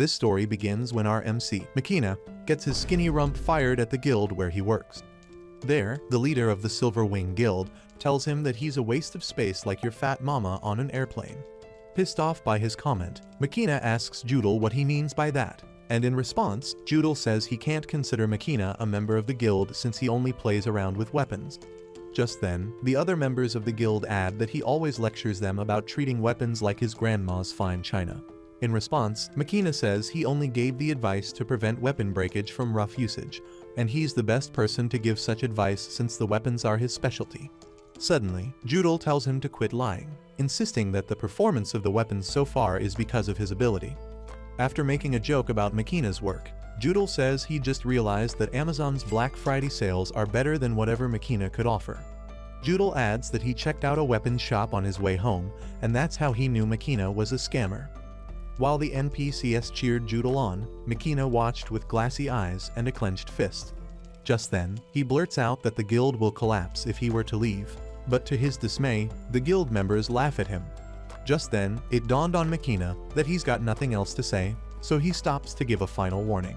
This story begins when our MC, Makina, gets his skinny rump fired at the guild where he works. There, the leader of the Silver Wing Guild tells him that he's a waste of space like your fat mama on an airplane. Pissed off by his comment, Makina asks Judal what he means by that, and in response, Judal says he can't consider Makina a member of the guild since he only plays around with weapons. Just then, the other members of the guild add that he always lectures them about treating weapons like his grandma's fine china. In response, Makina says he only gave the advice to prevent weapon breakage from rough usage, and he's the best person to give such advice since the weapons are his specialty. Suddenly, Judal tells him to quit lying, insisting that the performance of the weapons so far is because of his ability. After making a joke about Makina's work, Judal says he just realized that Amazon's Black Friday sales are better than whatever Makina could offer. Judal adds that he checked out a weapons shop on his way home, and that's how he knew Makina was a scammer. While the NPCs cheered Judal on, Makina watched with glassy eyes and a clenched fist. Just then, he blurts out that the guild will collapse if he were to leave, but to his dismay, the guild members laugh at him. Just then, it dawned on Makina that he's got nothing else to say, so he stops to give a final warning.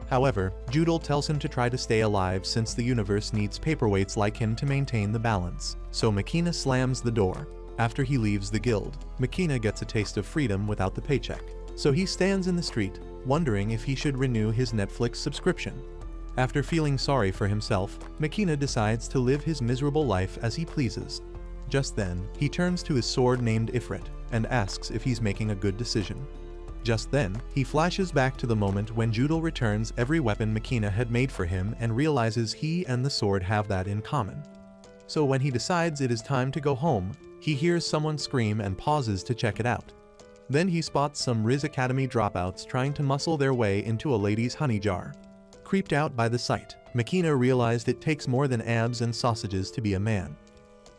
However, Judal tells him to try to stay alive since the universe needs paperweights like him to maintain the balance, so Makina slams the door. After he leaves the guild, Makina gets a taste of freedom without the paycheck, so he stands in the street, wondering if he should renew his Netflix subscription. After feeling sorry for himself, Makina decides to live his miserable life as he pleases. Just then, he turns to his sword named Ifrit, and asks if he's making a good decision. Just then, he flashes back to the moment when Judal returns every weapon Makina had made for him and realizes he and the sword have that in common. So when he decides it is time to go home, he hears someone scream and pauses to check it out. Then he spots some Riz Academy dropouts trying to muscle their way into a lady's honey jar. Creeped out by the sight, Makina realized it takes more than abs and sausages to be a man.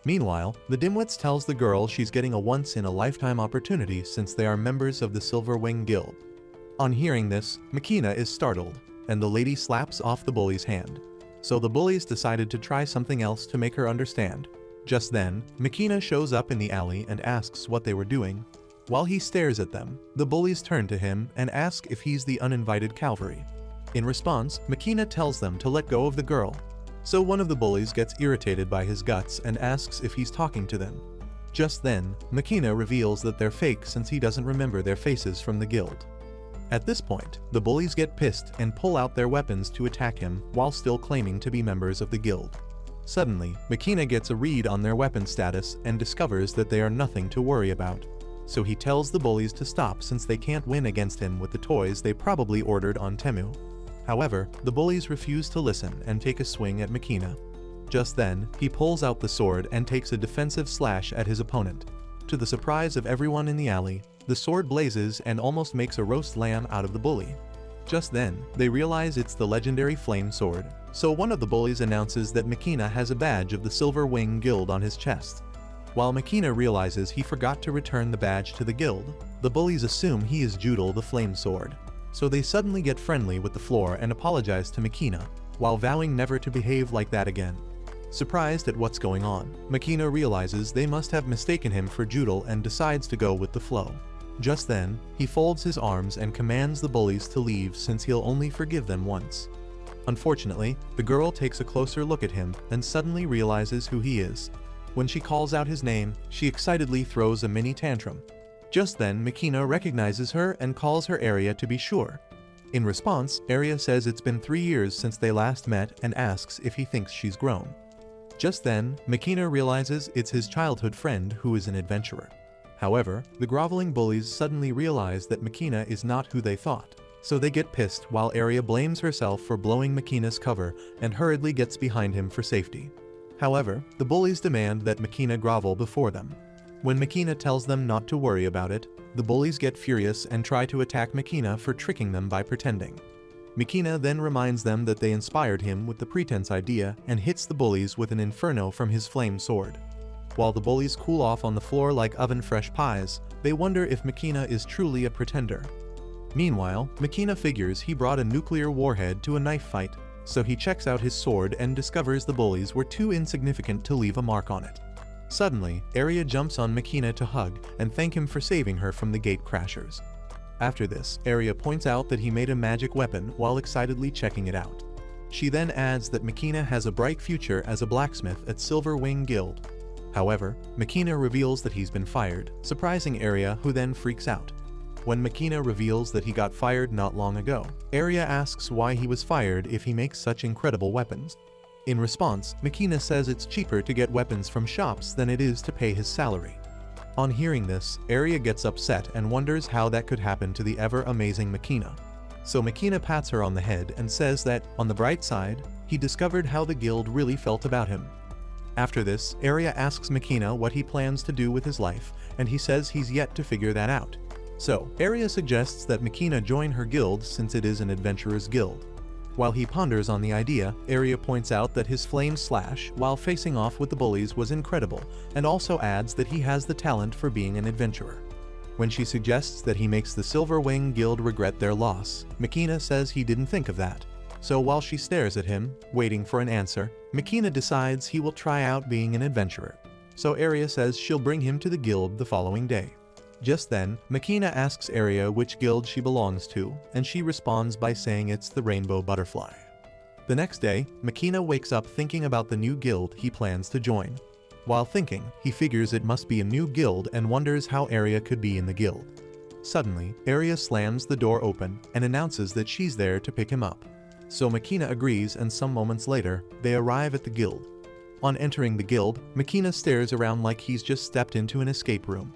Meanwhile, the dimwits tells the girl she's getting a once-in-a-lifetime opportunity since they are members of the Silver Wing Guild. On hearing this, Makina is startled, and the lady slaps off the bully's hand. So the bullies decided to try something else to make her understand. Just then, Makina shows up in the alley and asks what they were doing. While he stares at them, the bullies turn to him and ask if he's the uninvited cavalry. In response, Makina tells them to let go of the girl. So one of the bullies gets irritated by his guts and asks if he's talking to them. Just then, Makina reveals that they're fake since he doesn't remember their faces from the guild. At this point, the bullies get pissed and pull out their weapons to attack him while still claiming to be members of the guild. Suddenly, Makina gets a read on their weapon status and discovers that they are nothing to worry about. So he tells the bullies to stop since they can't win against him with the toys they probably ordered on Temu. However, the bullies refuse to listen and take a swing at Makina. Just then, he pulls out the sword and takes a defensive slash at his opponent. To the surprise of everyone in the alley, the sword blazes and almost makes a roast lamb out of the bully. Just then, they realize it's the legendary flame sword, so one of the bullies announces that Makina has a badge of the Silver Wing Guild on his chest. While Makina realizes he forgot to return the badge to the guild, the bullies assume he is Judal the Flame Sword. So they suddenly get friendly with the floor and apologize to Makina, while vowing never to behave like that again. Surprised at what's going on, Makina realizes they must have mistaken him for Judal and decides to go with the flow. Just then, he folds his arms and commands the bullies to leave since he'll only forgive them once. Unfortunately, the girl takes a closer look at him and suddenly realizes who he is. When she calls out his name, she excitedly throws a mini tantrum. Just then, Makina recognizes her and calls her Aria to be sure. In response, Aria says it's been 3 years since they last met and asks if he thinks she's grown. Just then, Makina realizes it's his childhood friend who is an adventurer. However, the groveling bullies suddenly realize that Makina is not who they thought, so they get pissed while Aria blames herself for blowing Makina's cover and hurriedly gets behind him for safety. However, the bullies demand that Makina grovel before them. When Makina tells them not to worry about it, the bullies get furious and try to attack Makina for tricking them by pretending. Makina then reminds them that they inspired him with the pretense idea and hits the bullies with an inferno from his flame sword. While the bullies cool off on the floor like oven-fresh pies, they wonder if Makina is truly a pretender. Meanwhile, Makina figures he brought a nuclear warhead to a knife fight, so he checks out his sword and discovers the bullies were too insignificant to leave a mark on it. Suddenly, Aria jumps on Makina to hug and thank him for saving her from the gate crashers. After this, Aria points out that he made a magic weapon while excitedly checking it out. She then adds that Makina has a bright future as a blacksmith at Silver Wing Guild. However, Makina reveals that he's been fired, surprising Aria, who then freaks out. When Makina reveals that he got fired not long ago, Aria asks why he was fired if he makes such incredible weapons. In response, Makina says it's cheaper to get weapons from shops than it is to pay his salary. On hearing this, Aria gets upset and wonders how that could happen to the ever-amazing Makina. So Makina pats her on the head and says that, on the bright side, he discovered how the guild really felt about him. After this, Aria asks Makina what he plans to do with his life, and he says he's yet to figure that out. So, Aria suggests that Makina join her guild since it is an adventurer's guild. While he ponders on the idea, Aria points out that his flame slash while facing off with the bullies was incredible, and also adds that he has the talent for being an adventurer. When she suggests that he makes the Silver Wing Guild regret their loss, Makina says he didn't think of that. So while she stares at him, waiting for an answer, Makina decides he will try out being an adventurer. So Aria says she'll bring him to the guild the following day. Just then, Makina asks Aria which guild she belongs to, and she responds by saying it's the Rainbow Butterfly. The next day, Makina wakes up thinking about the new guild he plans to join. While thinking, he figures it must be a new guild and wonders how Aria could be in the guild. Suddenly, Aria slams the door open and announces that she's there to pick him up. So Makina agrees, and some moments later, they arrive at the guild. On entering the guild, Makina stares around like he's just stepped into an escape room.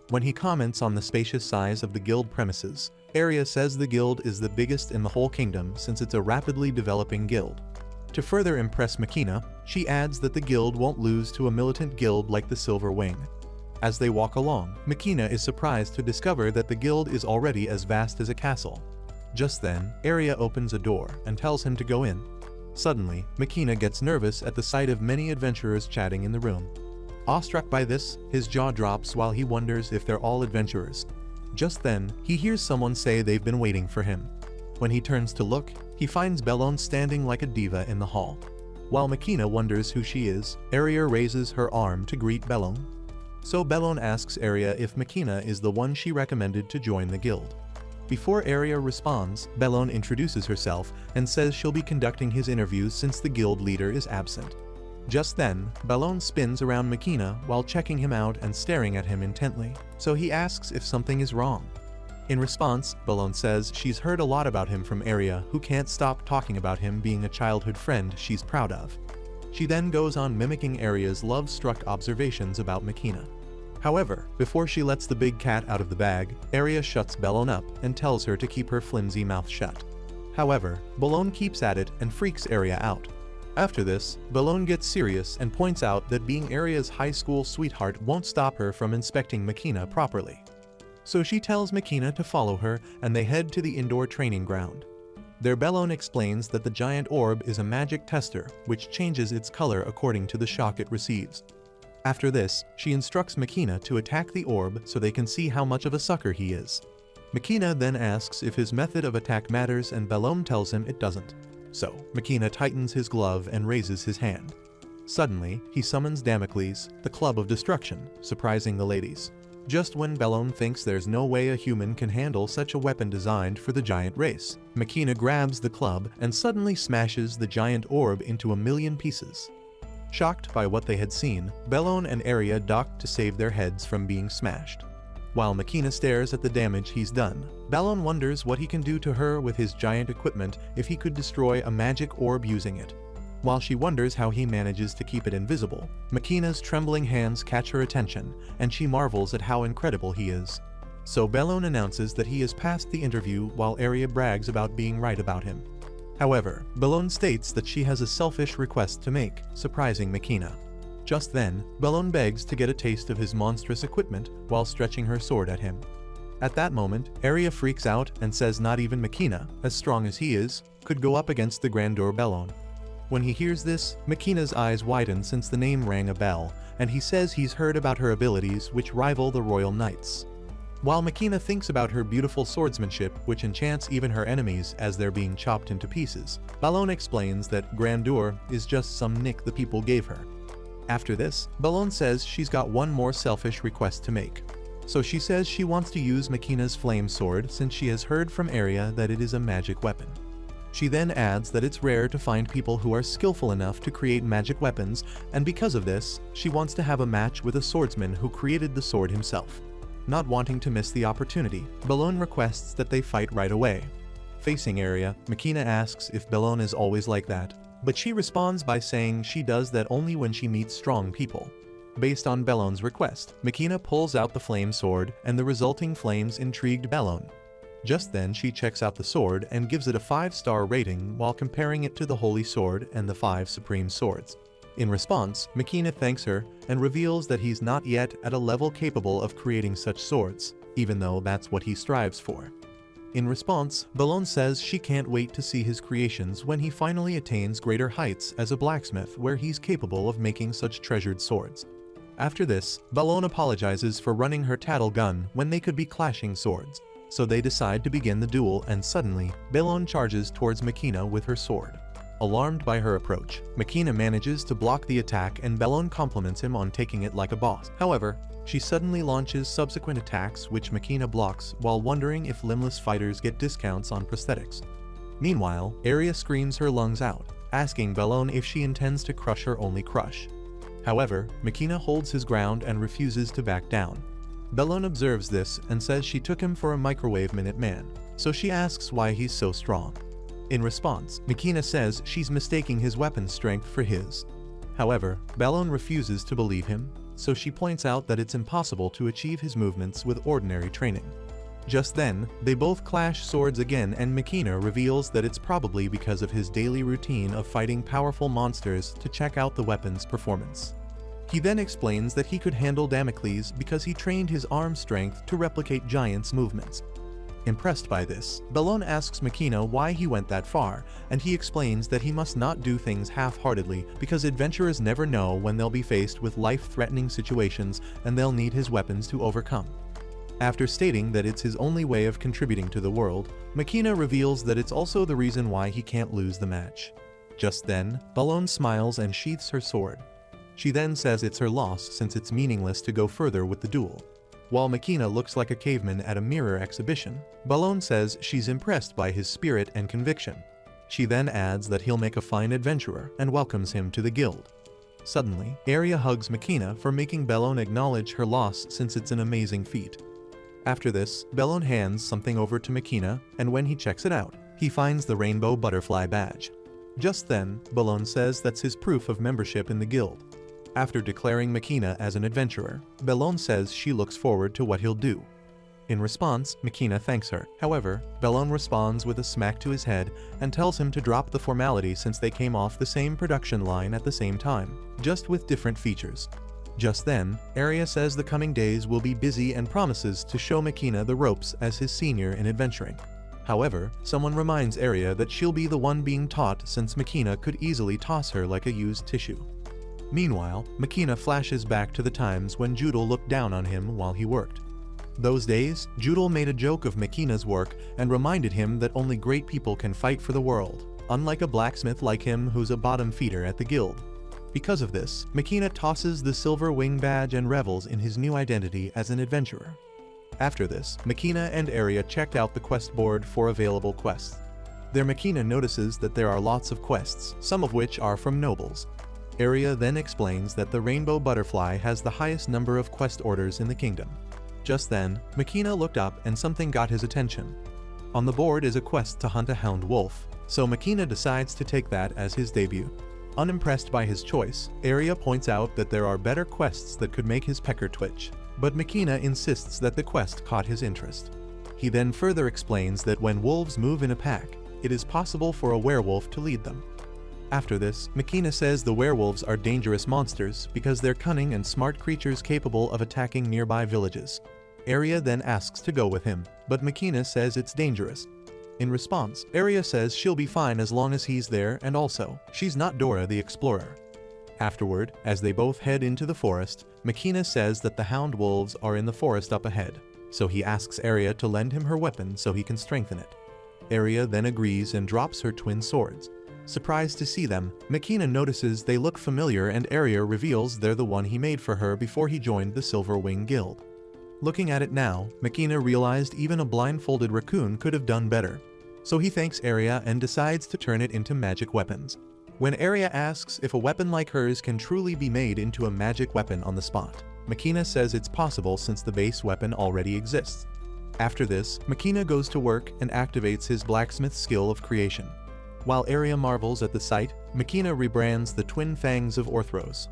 When he comments on the spacious size of the guild premises, Aria says the guild is the biggest in the whole kingdom since it's a rapidly developing guild. To further impress Makina, she adds that the guild won't lose to a militant guild like the Silver Wing. As they walk along, Makina is surprised to discover that the guild is already as vast as a castle. Just then, Aria opens a door and tells him to go in. Suddenly, Makina gets nervous at the sight of many adventurers chatting in the room. Awestruck by this, his jaw drops while he wonders if they're all adventurers. Just then, he hears someone say they've been waiting for him. When he turns to look, he finds Bellone standing like a diva in the hall. While Makina wonders who she is, Aria raises her arm to greet Bellone. So Bellone asks Aria if Makina is the one she recommended to join the guild. Before Aria responds, Bellone introduces herself and says she'll be conducting his interviews since the guild leader is absent. Just then, Bellone spins around Makina while checking him out and staring at him intently, so he asks if something is wrong. In response, Bellone says she's heard a lot about him from Aria, who can't stop talking about him being a childhood friend she's proud of. She then goes on mimicking Aria's love-struck observations about Makina. However, before she lets the big cat out of the bag, Aria shuts Bellone up and tells her to keep her flimsy mouth shut. However, Bellone keeps at it and freaks Aria out. After this, Bellone gets serious and points out that being Aria's high school sweetheart won't stop her from inspecting Makina properly. So she tells Makina to follow her and they head to the indoor training ground. There Bellone explains that the giant orb is a magic tester which changes its color according to the shock it receives. After this, she instructs Makina to attack the orb so they can see how much of a sucker he is. Makina then asks if his method of attack matters and Bellone tells him it doesn't. So, Makina tightens his glove and raises his hand. Suddenly, he summons Damocles, the Club of Destruction, surprising the ladies. Just when Bellone thinks there's no way a human can handle such a weapon designed for the giant race, Makina grabs the club and suddenly smashes the giant orb into 1,000,000 pieces. Shocked by what they had seen, Bellone and Aria duck to save their heads from being smashed. While Makina stares at the damage he's done, Bellone wonders what he can do to her with his giant equipment if he could destroy a magic orb using it. While she wonders how he manages to keep it invisible, Makina's trembling hands catch her attention, and she marvels at how incredible he is. So Bellone announces that he has passed the interview while Aria brags about being right about him. However, Bellone states that she has a selfish request to make, surprising Makina. Just then, Bellone begs to get a taste of his monstrous equipment while stretching her sword at him. At that moment, Aria freaks out and says not even Makina, as strong as he is, could go up against the grandeur Bellone. When he hears this, Makina's eyes widen since the name rang a bell, and he says he's heard about her abilities which rival the royal knights. While Makina thinks about her beautiful swordsmanship which enchants even her enemies as they're being chopped into pieces, Bellone explains that grandeur is just some nick the people gave her. After this, Bellone says she's got one more selfish request to make. So she says she wants to use Makina's flame sword since she has heard from Aria that it is a magic weapon. She then adds that it's rare to find people who are skillful enough to create magic weapons, and because of this, she wants to have a match with a swordsman who created the sword himself. Not wanting to miss the opportunity, Bellone requests that they fight right away. Facing Aria, Makina asks if Bellone is always like that, but she responds by saying she does that only when she meets strong people. Based on Bellone's request, Makina pulls out the flame sword, and the resulting flames intrigued Bellone. Just then she checks out the sword and gives it a 5-star rating while comparing it to the Holy Sword and the 5 Supreme Swords. In response, Makina thanks her and reveals that he's not yet at a level capable of creating such swords, even though that's what he strives for. In response, Bellone says she can't wait to see his creations when he finally attains greater heights as a blacksmith where he's capable of making such treasured swords. After this, Bellone apologizes for running her tattle gun when they could be clashing swords. So they decide to begin the duel, and suddenly, Bellone charges towards Makina with her sword. Alarmed by her approach, Makina manages to block the attack and Bellone compliments him on taking it like a boss. However, she suddenly launches subsequent attacks which Makina blocks while wondering if limbless fighters get discounts on prosthetics. Meanwhile, Aria screams her lungs out, asking Bellone if she intends to crush her only crush. However, Makina holds his ground and refuses to back down. Bellone observes this and says she took him for a microwave minute man, so she asks why he's so strong. In response, Makina says she's mistaking his weapon strength for his. However, Bellone refuses to believe him, so she points out that it's impossible to achieve his movements with ordinary training. Just then, they both clash swords again, and Makina reveals that it's probably because of his daily routine of fighting powerful monsters to check out the weapon's performance. He then explains that he could handle Damocles because he trained his arm strength to replicate giants' movements. Impressed by this, Bellone asks Makina why he went that far, and he explains that he must not do things half-heartedly because adventurers never know when they'll be faced with life-threatening situations and they'll need his weapons to overcome. After stating that it's his only way of contributing to the world, Makina reveals that it's also the reason why he can't lose the match. Just then, Bellone smiles and sheaths her sword. She then says it's her loss since it's meaningless to go further with the duel. While Makina looks like a caveman at a mirror exhibition, Bellone says she's impressed by his spirit and conviction. She then adds that he'll make a fine adventurer and welcomes him to the guild. Suddenly, Aria hugs Makina for making Bellone acknowledge her loss since it's an amazing feat. After this, Bellone hands something over to Makina, and when he checks it out, he finds the rainbow butterfly badge. Just then, Bellone says that's his proof of membership in the guild. After declaring Makina as an adventurer, Bellone says she looks forward to what he'll do. In response, Makina thanks her. However, Bellone responds with a smack to his head and tells him to drop the formality since they came off the same production line at the same time, just with different features. Just then, Aria says the coming days will be busy and promises to show Makina the ropes as his senior in adventuring. However, someone reminds Aria that she'll be the one being taught since Makina could easily toss her like a used tissue. Meanwhile, Makina flashes back to the times when Judal looked down on him while he worked. Those days, Judal made a joke of Makina's work and reminded him that only great people can fight for the world, unlike a blacksmith like him who's a bottom feeder at the guild. Because of this, Makina tosses the silver wing badge and revels in his new identity as an adventurer. After this, Makina and Aria checked out the quest board for available quests. There Makina notices that there are lots of quests, some of which are from nobles. Aria then explains that the rainbow butterfly has the highest number of quest orders in the kingdom. Just then, Makina looked up and something got his attention. On the board is a quest to hunt a hound wolf, so Makina decides to take that as his debut. Unimpressed by his choice, Aria points out that there are better quests that could make his pecker twitch, but Makina insists that the quest caught his interest. He then further explains that when wolves move in a pack, it is possible for a werewolf to lead them. After this, Makina says the werewolves are dangerous monsters because they're cunning and smart creatures capable of attacking nearby villages. Aria then asks to go with him, but Makina says it's dangerous. In response, Aria says she'll be fine as long as he's there, and also, she's not Dora the Explorer. Afterward, as they both head into the forest, Makina says that the hound wolves are in the forest up ahead, so he asks Aria to lend him her weapon so he can strengthen it. Aria then agrees and drops her twin swords. Surprised to see them, Makina notices they look familiar and Aria reveals they're the one he made for her before he joined the Silver Wing Guild. Looking at it now, Makina realized even a blindfolded raccoon could have done better. So he thanks Aria and decides to turn it into magic weapons. When Aria asks if a weapon like hers can truly be made into a magic weapon on the spot, Makina says it's possible since the base weapon already exists. After this, Makina goes to work and activates his blacksmith skill of creation. While Aria marvels at the sight, Makina rebrands the twin fangs of Orthros.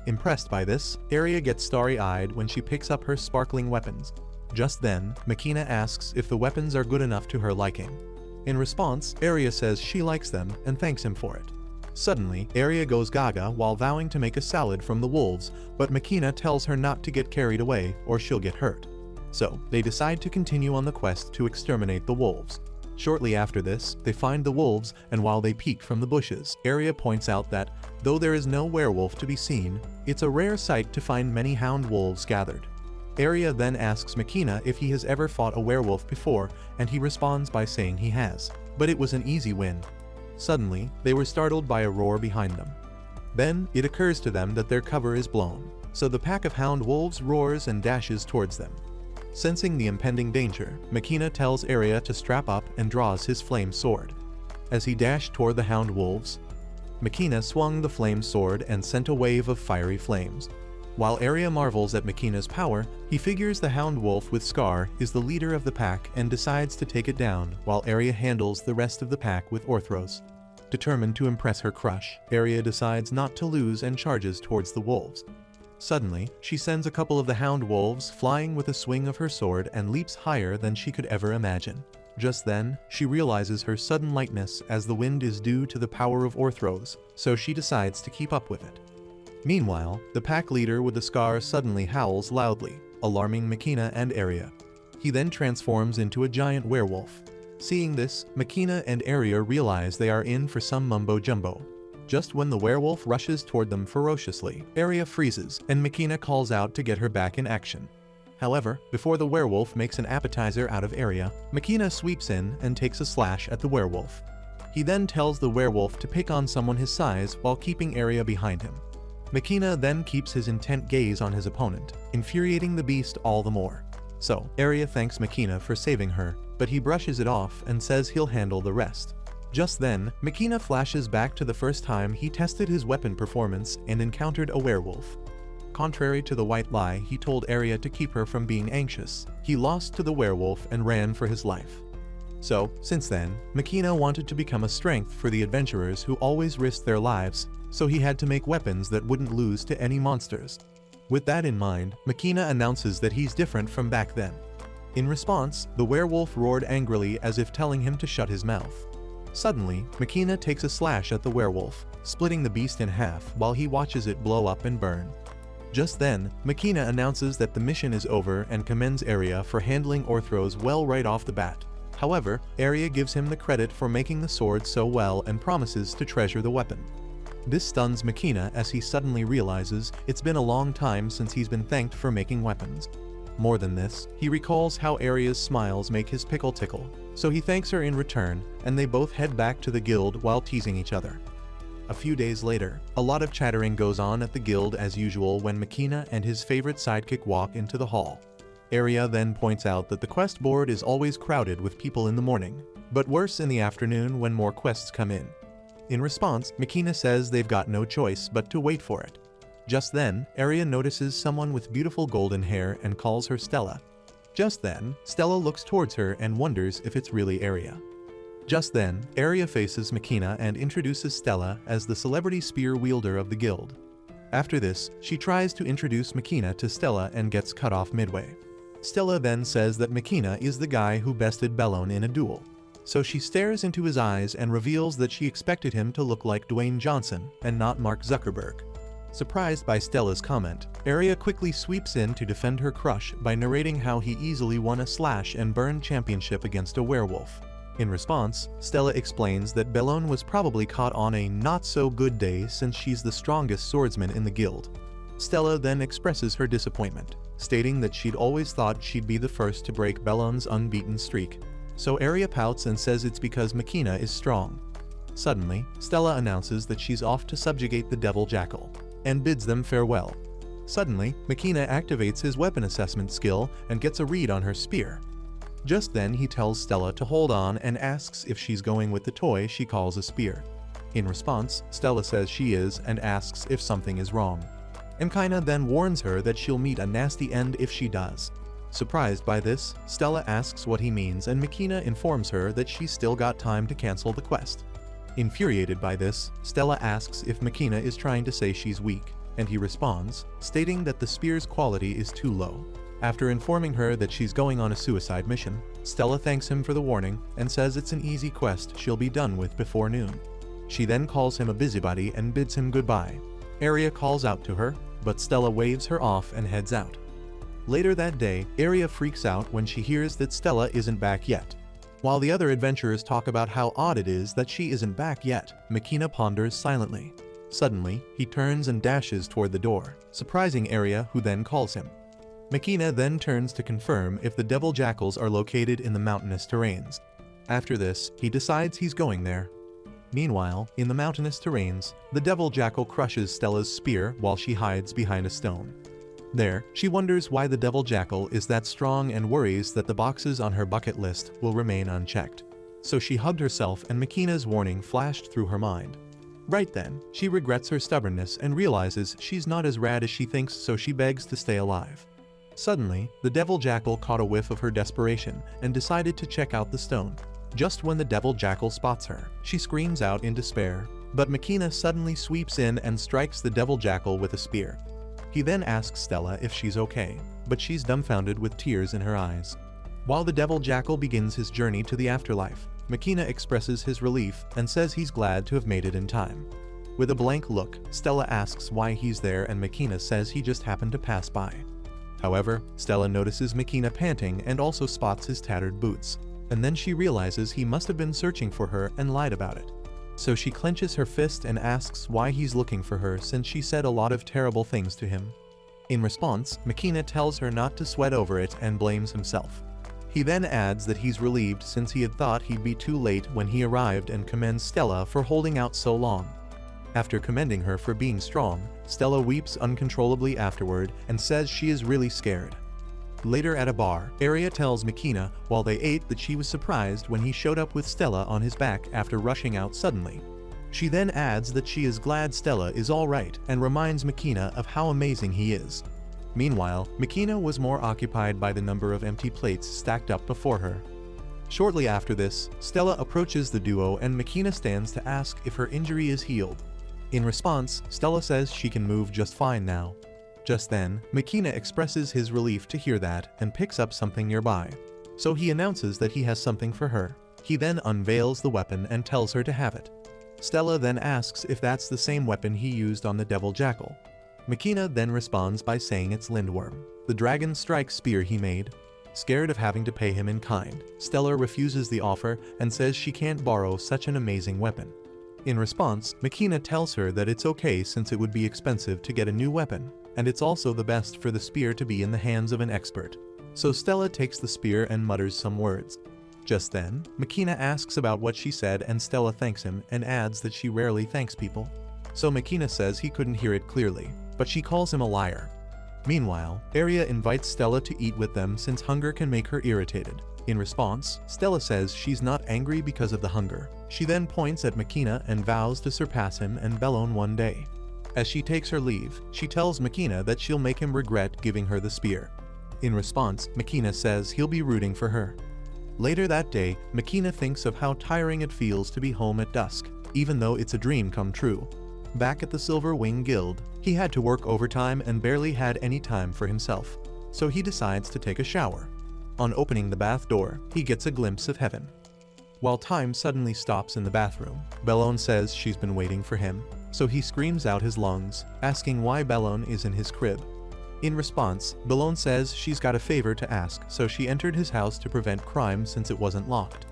Impressed by this, Aria gets starry-eyed when she picks up her sparkling weapons. Just then, Makina asks if the weapons are good enough to her liking. In response, Aria says she likes them and thanks him for it. Suddenly, Aria goes gaga while vowing to make a salad from the wolves, but Makina tells her not to get carried away or she'll get hurt. So, they decide to continue on the quest to exterminate the wolves. Shortly after this, they find the wolves, and while they peek from the bushes, Aria points out that, though there is no werewolf to be seen, it's a rare sight to find many hound wolves gathered. Aria then asks Makina if he has ever fought a werewolf before, and he responds by saying he has. But it was an easy win. Suddenly, they were startled by a roar behind them. Then, it occurs to them that their cover is blown, so the pack of hound wolves roars and dashes towards them. Sensing the impending danger, Makina tells Aria to strap up and draws his flame sword. As he dashed toward the hound wolves, Makina swung the flame sword and sent a wave of fiery flames. While Aria marvels at Makina's power, he figures the hound wolf with Scar is the leader of the pack and decides to take it down while Aria handles the rest of the pack with Orthros. Determined to impress her crush, Aria decides not to lose and charges towards the wolves. Suddenly, she sends a couple of the hound wolves flying with a swing of her sword and leaps higher than she could ever imagine. Just then, she realizes her sudden lightness as the wind is due to the power of Orthros, so she decides to keep up with it. Meanwhile, the pack leader with the Scar suddenly howls loudly, alarming Makina and Aria. He then transforms into a giant werewolf. Seeing this, Makina and Aria realize they are in for some mumbo-jumbo. Just when the werewolf rushes toward them ferociously, Aria freezes, and Makina calls out to get her back in action. However, before the werewolf makes an appetizer out of Aria, Makina sweeps in and takes a slash at the werewolf. He then tells the werewolf to pick on someone his size while keeping Aria behind him. Makina then keeps his intent gaze on his opponent, infuriating the beast all the more. So, Aria thanks Makina for saving her, but he brushes it off and says he'll handle the rest. Just then, Makina flashes back to the first time he tested his weapon performance and encountered a werewolf. Contrary to the white lie he told Aria to keep her from being anxious, he lost to the werewolf and ran for his life. So, since then, Makina wanted to become a strength for the adventurers who always risked their lives, so he had to make weapons that wouldn't lose to any monsters. With that in mind, Makina announces that he's different from back then. In response, the werewolf roared angrily as if telling him to shut his mouth. Suddenly, Makina takes a slash at the werewolf, splitting the beast in half while he watches it blow up and burn. Just then, Makina announces that the mission is over and commends Aria for handling Orthros well right off the bat. However, Aria gives him the credit for making the sword so well and promises to treasure the weapon. This stuns Makina as he suddenly realizes it's been a long time since he's been thanked for making weapons. More than this, he recalls how Aria's smiles make his pickle tickle, so he thanks her in return, and they both head back to the guild while teasing each other. A few days later, a lot of chattering goes on at the guild as usual when Makina and his favorite sidekick walk into the hall. Aria then points out that the quest board is always crowded with people in the morning, but worse in the afternoon when more quests come in. In response, Makina says they've got no choice but to wait for it. Just then, Aria notices someone with beautiful golden hair and calls her Stella. Just then, Stella looks towards her and wonders if it's really Aria. Just then, Aria faces Makina and introduces Stella as the celebrity spear wielder of the guild. After this, she tries to introduce Makina to Stella and gets cut off midway. Stella then says that Makina is the guy who bested Bellone in a duel. So she stares into his eyes and reveals that she expected him to look like Dwayne Johnson and not Mark Zuckerberg. Surprised by Stella's comment, Aria quickly sweeps in to defend her crush by narrating how he easily won a slash and burn championship against a werewolf. In response, Stella explains that Bellone was probably caught on a not-so-good day since she's the strongest swordsman in the guild. Stella then expresses her disappointment, stating that she'd always thought she'd be the first to break Bellone's unbeaten streak. So Aria pouts and says it's because Makina is strong. Suddenly, Stella announces that she's off to subjugate the Devil Jackal, and bids them farewell. Suddenly, Makina activates his weapon assessment skill and gets a read on her spear. Just then he tells Stella to hold on and asks if she's going with the toy she calls a spear. In response, Stella says she is and asks if something is wrong. Makina then warns her that she'll meet a nasty end if she does. Surprised by this, Stella asks what he means and Makina informs her that she's still got time to cancel the quest. Infuriated by this, Stella asks if Makina is trying to say she's weak, and he responds, stating that the spear's quality is too low. After informing her that she's going on a suicide mission, Stella thanks him for the warning and says it's an easy quest she'll be done with before noon. She then calls him a busybody and bids him goodbye. Aria calls out to her, but Stella waves her off and heads out. Later that day, Aria freaks out when she hears that Stella isn't back yet. While the other adventurers talk about how odd it is that she isn't back yet, Makina ponders silently. Suddenly, he turns and dashes toward the door, surprising Aria, who then calls him. Makina then turns to confirm if the devil jackals are located in the mountainous terrains. After this, he decides he's going there. Meanwhile, in the mountainous terrains, the devil jackal crushes Stella's spear while she hides behind a stone. There, she wonders why the devil jackal is that strong and worries that the boxes on her bucket list will remain unchecked. So she hugged herself and Makina's warning flashed through her mind. Right then, she regrets her stubbornness and realizes she's not as rad as she thinks, so she begs to stay alive. Suddenly, the devil jackal caught a whiff of her desperation and decided to check out the stone. Just when the devil jackal spots her, she screams out in despair, but Makina suddenly sweeps in and strikes the devil jackal with a spear. He then asks Stella if she's okay, but she's dumbfounded with tears in her eyes. While the devil jackal begins his journey to the afterlife, Makina expresses his relief and says he's glad to have made it in time. With a blank look, Stella asks why he's there and Makina says he just happened to pass by. However, Stella notices Makina panting and also spots his tattered boots, and then she realizes he must have been searching for her and lied about it. So she clenches her fist and asks why he's looking for her since she said a lot of terrible things to him. In response, Makina tells her not to sweat over it and blames himself. He then adds that he's relieved since he had thought he'd be too late when he arrived and commends Stella for holding out so long. After commending her for being strong, Stella weeps uncontrollably afterward and says she is really scared. Later at a bar, Aria tells Makina while they ate that she was surprised when he showed up with Stella on his back after rushing out suddenly. She then adds that she is glad Stella is alright and reminds Makina of how amazing he is. Meanwhile, Makina was more occupied by the number of empty plates stacked up before her. Shortly after this, Stella approaches the duo and Makina stands to ask if her injury is healed. In response, Stella says she can move just fine now. Just then, Makina expresses his relief to hear that and picks up something nearby. So he announces that he has something for her. He then unveils the weapon and tells her to have it. Stella then asks if that's the same weapon he used on the devil jackal. Makina then responds by saying it's Lindworm, the dragon strike spear he made. Scared of having to pay him in kind, Stella refuses the offer and says she can't borrow such an amazing weapon. In response, Makina tells her that it's okay since it would be expensive to get a new weapon, and it's also the best for the spear to be in the hands of an expert. So Stella takes the spear and mutters some words. Just then, Makina asks about what she said and Stella thanks him and adds that she rarely thanks people. So Makina says he couldn't hear it clearly, but she calls him a liar. Meanwhile, Aria invites Stella to eat with them since hunger can make her irritated. In response, Stella says she's not angry because of the hunger. She then points at Makina and vows to surpass him and Bellone one day. As she takes her leave, she tells Makina that she'll make him regret giving her the spear. In response, Makina says he'll be rooting for her. Later that day, Makina thinks of how tiring it feels to be home at dusk, even though it's a dream come true. Back at the Silver Wing Guild, he had to work overtime and barely had any time for himself. So he decides to take a shower. On opening the bath door, he gets a glimpse of heaven. While time suddenly stops in the bathroom, Bellone says she's been waiting for him, so he screams out his lungs, asking why Bellone is in his crib. In response, Bellone says she's got a favor to ask, so she entered his house to prevent crime since it wasn't locked.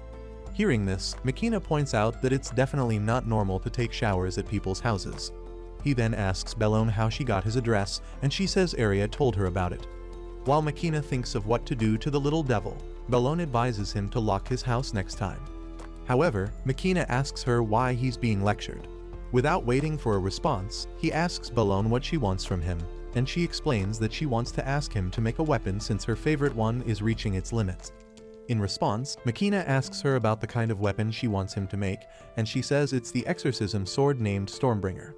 Hearing this, Makina points out that it's definitely not normal to take showers at people's houses. He then asks Bellone how she got his address, and she says Aria told her about it. While Makina thinks of what to do to the little devil, Bellone advises him to lock his house next time. However, Makina asks her why he's being lectured. Without waiting for a response, he asks Bellone what she wants from him. and she explains that she wants to ask him to make a weapon since her favorite one is reaching its limits. In response, Makina asks her about the kind of weapon she wants him to make, and she says it's the exorcism sword named Stormbringer.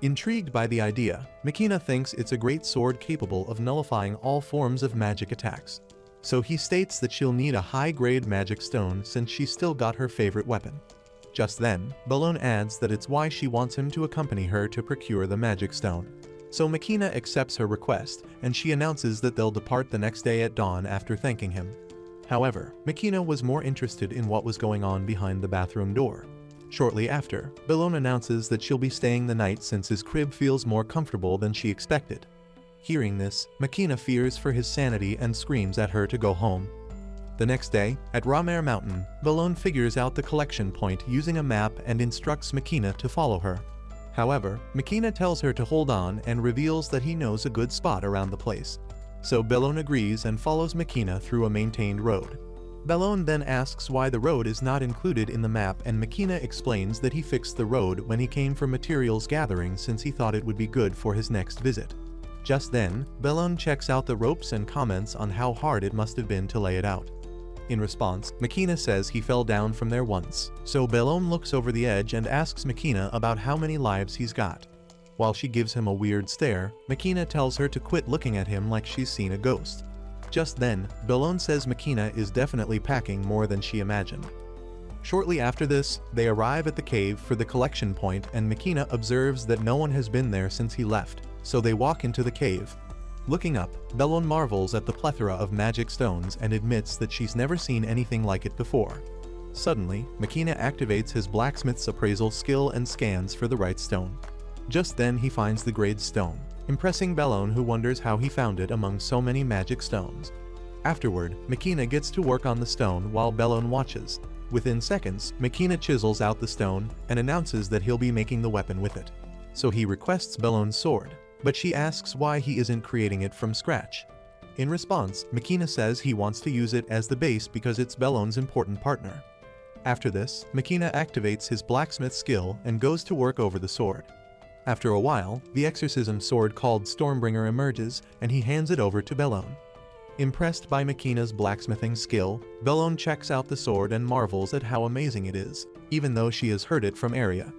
Intrigued by the idea, Makina thinks it's a great sword capable of nullifying all forms of magic attacks. So he states that she'll need a high-grade magic stone since she's still got her favorite weapon. Just then, Balone adds that it's why she wants him to accompany her to procure the magic stone. So Makina accepts her request, and she announces that they'll depart the next day at dawn after thanking him. However, Makina was more interested in what was going on behind the bathroom door. Shortly after, Balone announces that she'll be staying the night since his crib feels more comfortable than she expected. Hearing this, Makina fears for his sanity and screams at her to go home. The next day, at Ramer Mountain, Balone figures out the collection point using a map and instructs Makina to follow her. However, Makina tells her to hold on and reveals that he knows a good spot around the place. So Balone agrees and follows Makina through a maintained road. Balone then asks why the road is not included in the map, and Makina explains that he fixed the road when he came for materials gathering since he thought it would be good for his next visit. Just then, Balone checks out the ropes and comments on how hard it must have been to lay it out. In response, Makina says he fell down from there once, so Balone looks over the edge and asks Makina about how many lives he's got. While she gives him a weird stare, Makina tells her to quit looking at him like she's seen a ghost. Just then, Balone says Makina is definitely packing more than she imagined. Shortly after this, they arrive at the cave for the collection point, and Makina observes that no one has been there since he left, so they walk into the cave. Looking up, Balone marvels at the plethora of magic stones and admits that she's never seen anything like it before. Suddenly, Makina activates his blacksmith's appraisal skill and scans for the right stone. Just then he finds the grade stone, impressing Balone, who wonders how he found it among so many magic stones. Afterward, Makina gets to work on the stone while Balone watches. Within seconds, Makina chisels out the stone and announces that he'll be making the weapon with it. So he requests Balone's sword, but she asks why he isn't creating it from scratch. In response, Makina says he wants to use it as the base because it's Balone's important partner. After this, Makina activates his blacksmith skill and goes to work over the sword. After a while, the exorcism sword called Stormbringer emerges, and he hands it over to Balone. Impressed by Makina's blacksmithing skill, Balone checks out the sword and marvels at how amazing it is, even though she has heard it from Aria.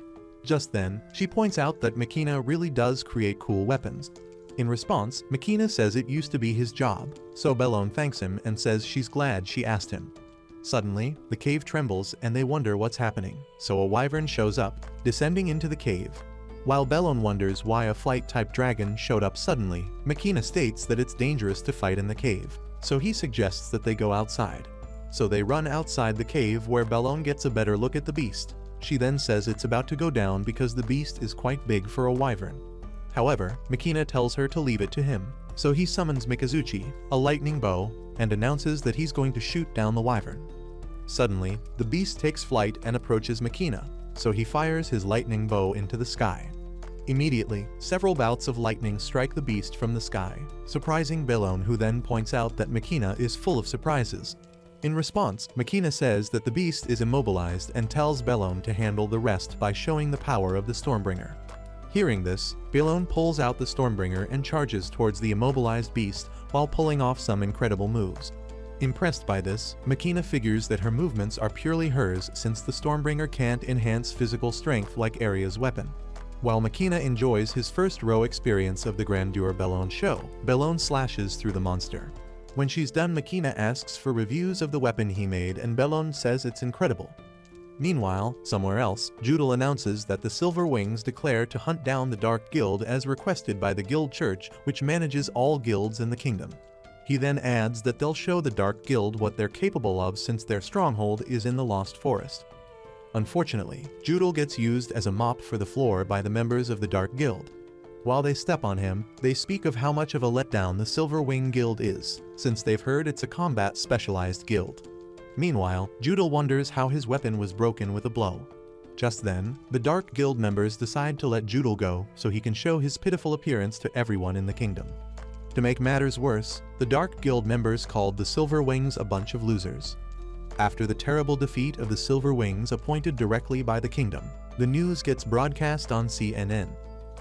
Just then, she points out that Makina really does create cool weapons. In response, Makina says it used to be his job, so Balone thanks him and says she's glad she asked him. Suddenly, the cave trembles and they wonder what's happening, so a wyvern shows up, descending into the cave. While Balone wonders why a flight-type dragon showed up suddenly, Makina states that it's dangerous to fight in the cave, so he suggests that they go outside. So they run outside the cave where Balone gets a better look at the beast. She then says it's about to go down because the beast is quite big for a wyvern. However, Makina tells her to leave it to him, so he summons Mikazuchi, a lightning bow, and announces that he's going to shoot down the wyvern. Suddenly, the beast takes flight and approaches Makina, so he fires his lightning bow into the sky. Immediately, several bouts of lightning strike the beast from the sky, surprising Balone, who then points out that Makina is full of surprises. In response, Makina says that the beast is immobilized and tells Balone to handle the rest by showing the power of the Stormbringer. Hearing this, Balone pulls out the Stormbringer and charges towards the immobilized beast while pulling off some incredible moves. Impressed by this, Makina figures that her movements are purely hers since the Stormbringer can't enhance physical strength like Aria's weapon. While Makina enjoys his first row experience of the grandeur Balone show, Balone slashes through the monster. When she's done, Makina asks for reviews of the weapon he made and Balone says it's incredible. Meanwhile, somewhere else, Judal announces that the Silver Wings declare to hunt down the Dark Guild as requested by the Guild Church, which manages all guilds in the kingdom. He then adds that they'll show the Dark Guild what they're capable of since their stronghold is in the Lost Forest. Unfortunately, Judal gets used as a mop for the floor by the members of the Dark Guild. While they step on him, they speak of how much of a letdown the Silver Wing Guild is, since they've heard it's a combat-specialized guild. Meanwhile, Judal wonders how his weapon was broken with a blow. Just then, the Dark Guild members decide to let Judal go so he can show his pitiful appearance to everyone in the kingdom. To make matters worse, the Dark Guild members called the Silver Wings a bunch of losers. After the terrible defeat of the Silver Wings appointed directly by the kingdom, the news gets broadcast on CNN.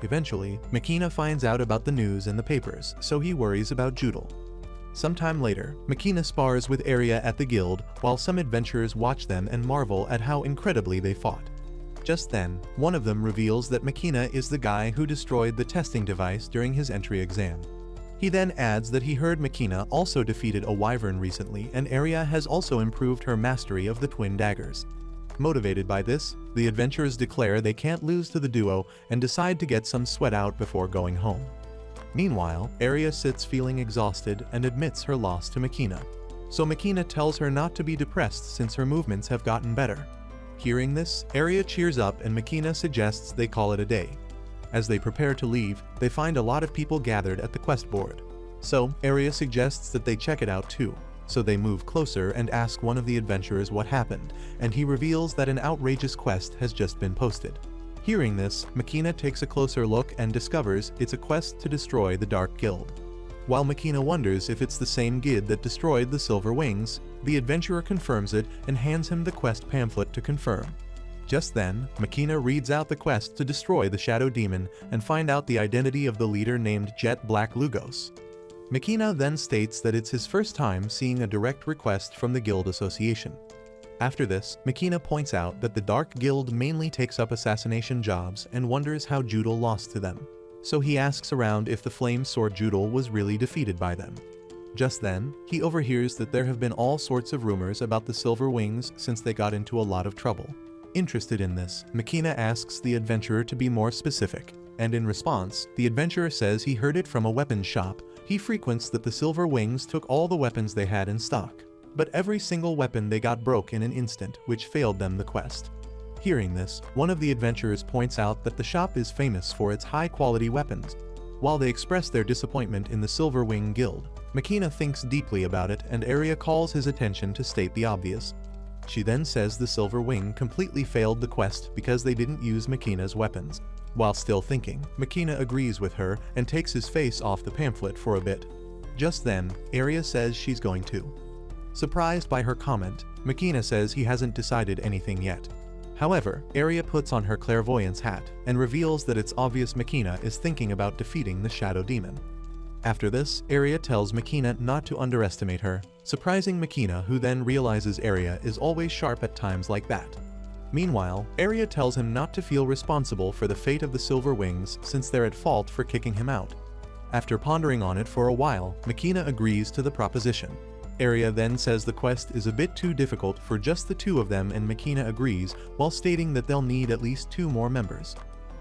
Eventually, Makina finds out about the news in the papers, so he worries about Judal. Sometime later, Makina spars with Aria at the guild, while some adventurers watch them and marvel at how incredibly they fought. Just then, one of them reveals that Makina is the guy who destroyed the testing device during his entry exam. He then adds that he heard Makina also defeated a wyvern recently, and Aria has also improved her mastery of the twin daggers. Motivated by this, the adventurers declare they can't lose to the duo and decide to get some sweat out before going home. Meanwhile, Aria sits feeling exhausted and admits her loss to Makina. So Makina tells her not to be depressed since her movements have gotten better. Hearing this, Aria cheers up and Makina suggests they call it a day. As they prepare to leave, they find a lot of people gathered at the quest board. So, Aria suggests that they check it out too. So they move closer and ask one of the adventurers what happened, and he reveals that an outrageous quest has just been posted. Hearing this, Makina takes a closer look and discovers it's a quest to destroy the Dark Guild. While Makina wonders if it's the same guild that destroyed the Silver Wings, the adventurer confirms it and hands him the quest pamphlet to confirm. Just then, Makina reads out the quest to destroy the Shadow Demon and find out the identity of the leader named Jet Black Lugos. Makina then states that it's his first time seeing a direct request from the guild association. After this, Makina points out that the Dark Guild mainly takes up assassination jobs and wonders how Judal lost to them. So he asks around if the Flame Sword Judal was really defeated by them. Just then, he overhears that there have been all sorts of rumors about the Silver Wings since they got into a lot of trouble. Interested in this, Makina asks the adventurer to be more specific, and in response, the adventurer says he heard it from a weapons shop he frequents that the Silver Wings took all the weapons they had in stock. But every single weapon they got broke in an instant, which failed them the quest. Hearing this, one of the adventurers points out that the shop is famous for its high-quality weapons. While they express their disappointment in the Silver Wing Guild, Makina thinks deeply about it and Aria calls his attention to state the obvious. She then says the Silver Wing completely failed the quest because they didn't use Makina's weapons. While still thinking, Makina agrees with her and takes his face off the pamphlet for a bit. Just then, Aria says she's going to. Surprised by her comment, Makina says he hasn't decided anything yet. However, Aria puts on her clairvoyance hat and reveals that it's obvious Makina is thinking about defeating the Shadow Demon. After this, Aria tells Makina not to underestimate her, surprising Makina, who then realizes Aria is always sharp at times like that. Meanwhile, Aria tells him not to feel responsible for the fate of the Silver Wings since they're at fault for kicking him out. After pondering on it for a while, Makina agrees to the proposition. Aria then says the quest is a bit too difficult for just the two of them and Makina agrees while stating that they'll need at least 2 more members.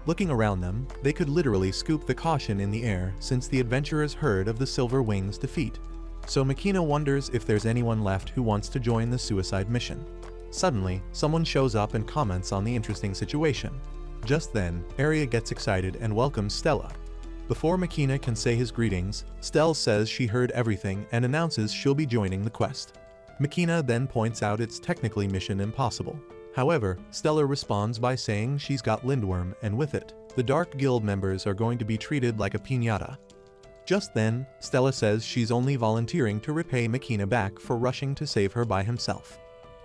Looking around them, they could literally scoop the caution in the air since the adventurers heard of the Silver Wings' defeat. So Makina wonders if there's anyone left who wants to join the suicide mission. Suddenly, someone shows up and comments on the interesting situation. Just then, Aria gets excited and welcomes Stella. Before Makina can say his greetings, Stella says she heard everything and announces she'll be joining the quest. Makina then points out it's technically mission impossible. However, Stella responds by saying she's got Lindworm and with it, the Dark Guild members are going to be treated like a piñata. Just then, Stella says she's only volunteering to repay Makina back for rushing to save her by himself.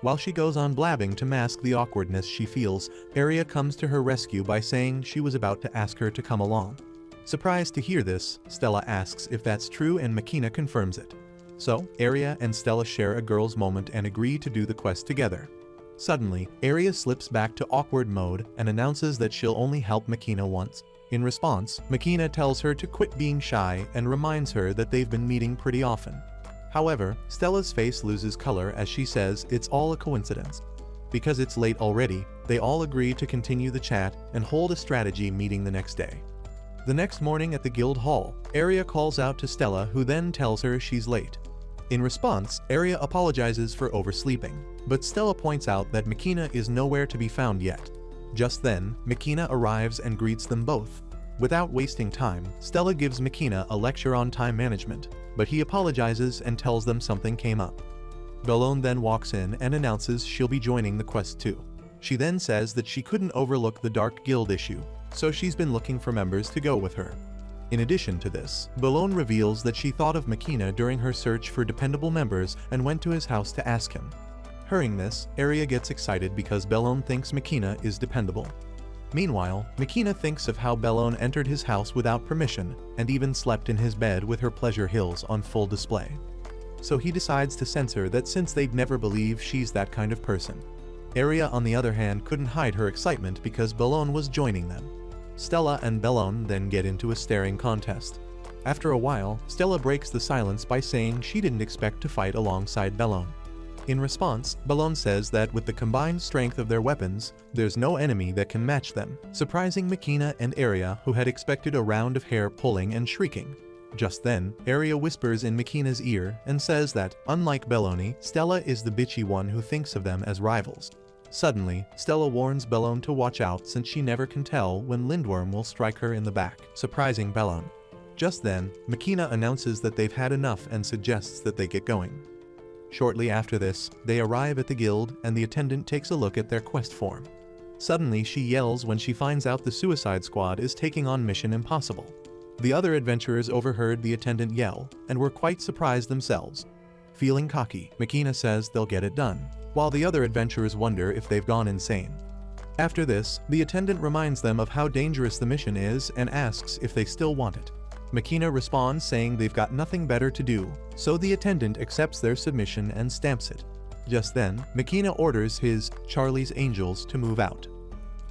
While she goes on blabbing to mask the awkwardness she feels, Aria comes to her rescue by saying she was about to ask her to come along. Surprised to hear this, Stella asks if that's true and Makina confirms it. So, Aria and Stella share a girl's moment and agree to do the quest together. Suddenly, Aria slips back to awkward mode and announces that she'll only help Makina once. In response, Makina tells her to quit being shy and reminds her that they've been meeting pretty often. However, Stella's face loses color as she says it's all a coincidence. Because it's late already, they all agree to continue the chat and hold a strategy meeting the next day. The next morning at the guild hall, Aria calls out to Stella, who then tells her she's late. In response, Aria apologizes for oversleeping, but Stella points out that Makina is nowhere to be found yet. Just then, Makina arrives and greets them both. Without wasting time, Stella gives Makina a lecture on time management, but he apologizes and tells them something came up. Bellone then walks in and announces she'll be joining the quest too. She then says that she couldn't overlook the Dark Guild issue, so she's been looking for members to go with her. In addition to this, Bellone reveals that she thought of Makina during her search for dependable members and went to his house to ask him. Hearing this, Aria gets excited because Bellone thinks Makina is dependable. Meanwhile, Makina thinks of how Bellone entered his house without permission and even slept in his bed with her pleasure hills on full display. So he decides to censor that since they'd never believe she's that kind of person. Aria, on the other hand, couldn't hide her excitement because Bellone was joining them. Stella and Bellone then get into a staring contest. After a while, Stella breaks the silence by saying she didn't expect to fight alongside Bellone. In response, Bellone says that with the combined strength of their weapons, there's no enemy that can match them, surprising Makina and Aria, who had expected a round of hair pulling and shrieking. Just then, Aria whispers in Makina's ear and says that, unlike Bellone, Stella is the bitchy one who thinks of them as rivals. Suddenly, Stella warns Bellone to watch out since she never can tell when Lindworm will strike her in the back, surprising Bellone. Just then, Makina announces that they've had enough and suggests that they get going. Shortly after this, they arrive at the guild and the attendant takes a look at their quest form. Suddenly, she yells when she finds out the Suicide Squad is taking on Mission Impossible. The other adventurers overheard the attendant yell and were quite surprised themselves. Feeling cocky, Makina says they'll get it done, while the other adventurers wonder if they've gone insane. After this, the attendant reminds them of how dangerous the mission is and asks if they still want it. Makina responds saying they've got nothing better to do, so the attendant accepts their submission and stamps it. Just then, Makina orders his Charlie's Angels to move out.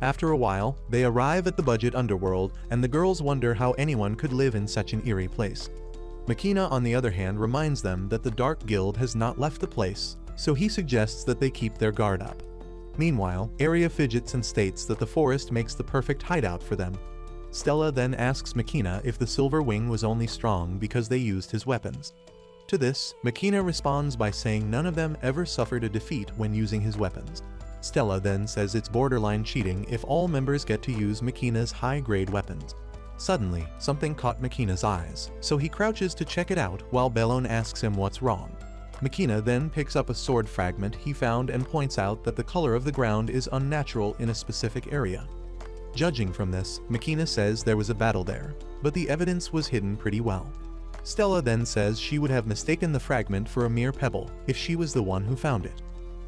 After a while, they arrive at the budget underworld and the girls wonder how anyone could live in such an eerie place. Makina, on the other hand, reminds them that the Dark Guild has not left the place, so he suggests that they keep their guard up. Meanwhile, Aria fidgets and states that the forest makes the perfect hideout for them. Stella then asks Makina if the Silver Wing was only strong because they used his weapons. To this, Makina responds by saying none of them ever suffered a defeat when using his weapons. Stella then says it's borderline cheating if all members get to use Makina's high-grade weapons. Suddenly, something caught Makina's eyes, so he crouches to check it out while Bellone asks him what's wrong. Makina then picks up a sword fragment he found and points out that the color of the ground is unnatural in a specific area. Judging from this, Makina says there was a battle there, but the evidence was hidden pretty well. Stella then says she would have mistaken the fragment for a mere pebble if she was the one who found it.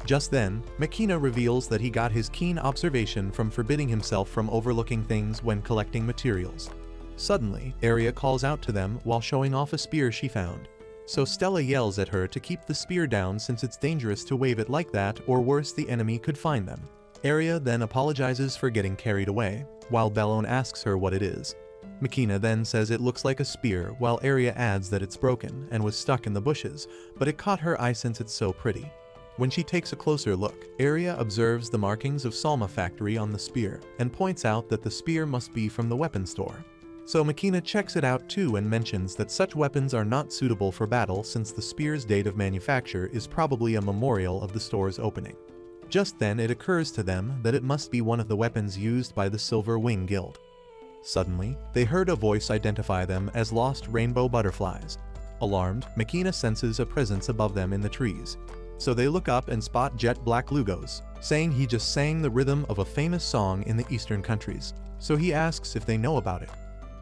Just then, Makina reveals that he got his keen observation from forbidding himself from overlooking things when collecting materials. Suddenly, Aria calls out to them while showing off a spear she found. So Stella yells at her to keep the spear down since it's dangerous to wave it like that, or worse, the enemy could find them. Aria then apologizes for getting carried away, while Bellone asks her what it is. Makina then says it looks like a spear, while Aria adds that it's broken and was stuck in the bushes, but it caught her eye since it's so pretty. When she takes a closer look, Aria observes the markings of Salma Factory on the spear, and points out that the spear must be from the weapon store. So Makina checks it out too and mentions that such weapons are not suitable for battle since the spear's date of manufacture is probably a memorial of the store's opening. Just then it occurs to them that it must be one of the weapons used by the Silver Wing Guild. Suddenly, they heard a voice identify them as lost rainbow butterflies. Alarmed, Makina senses a presence above them in the trees. So they look up and spot Jet Black Lugos, saying he just sang the rhythm of a famous song in the eastern countries, so he asks if they know about it.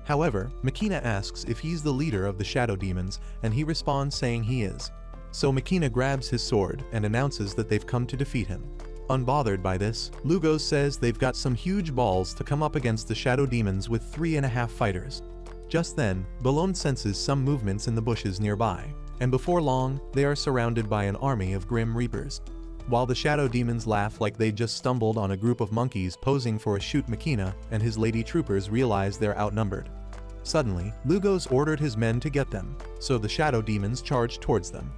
However, Makina asks if he's the leader of the Shadow Demons, and he responds saying he is. So Makina grabs his sword and announces that they've come to defeat him. Unbothered by this, Lugos says they've got some huge balls to come up against the Shadow Demons with 3.5 fighters. Just then, Bellone senses some movements in the bushes nearby, and before long, they are surrounded by an army of Grim Reapers. While the Shadow Demons laugh like they just stumbled on a group of monkeys posing for a shoot, Makina and his lady troopers realize they're outnumbered. Suddenly, Lugos ordered his men to get them, so the Shadow Demons charged towards them.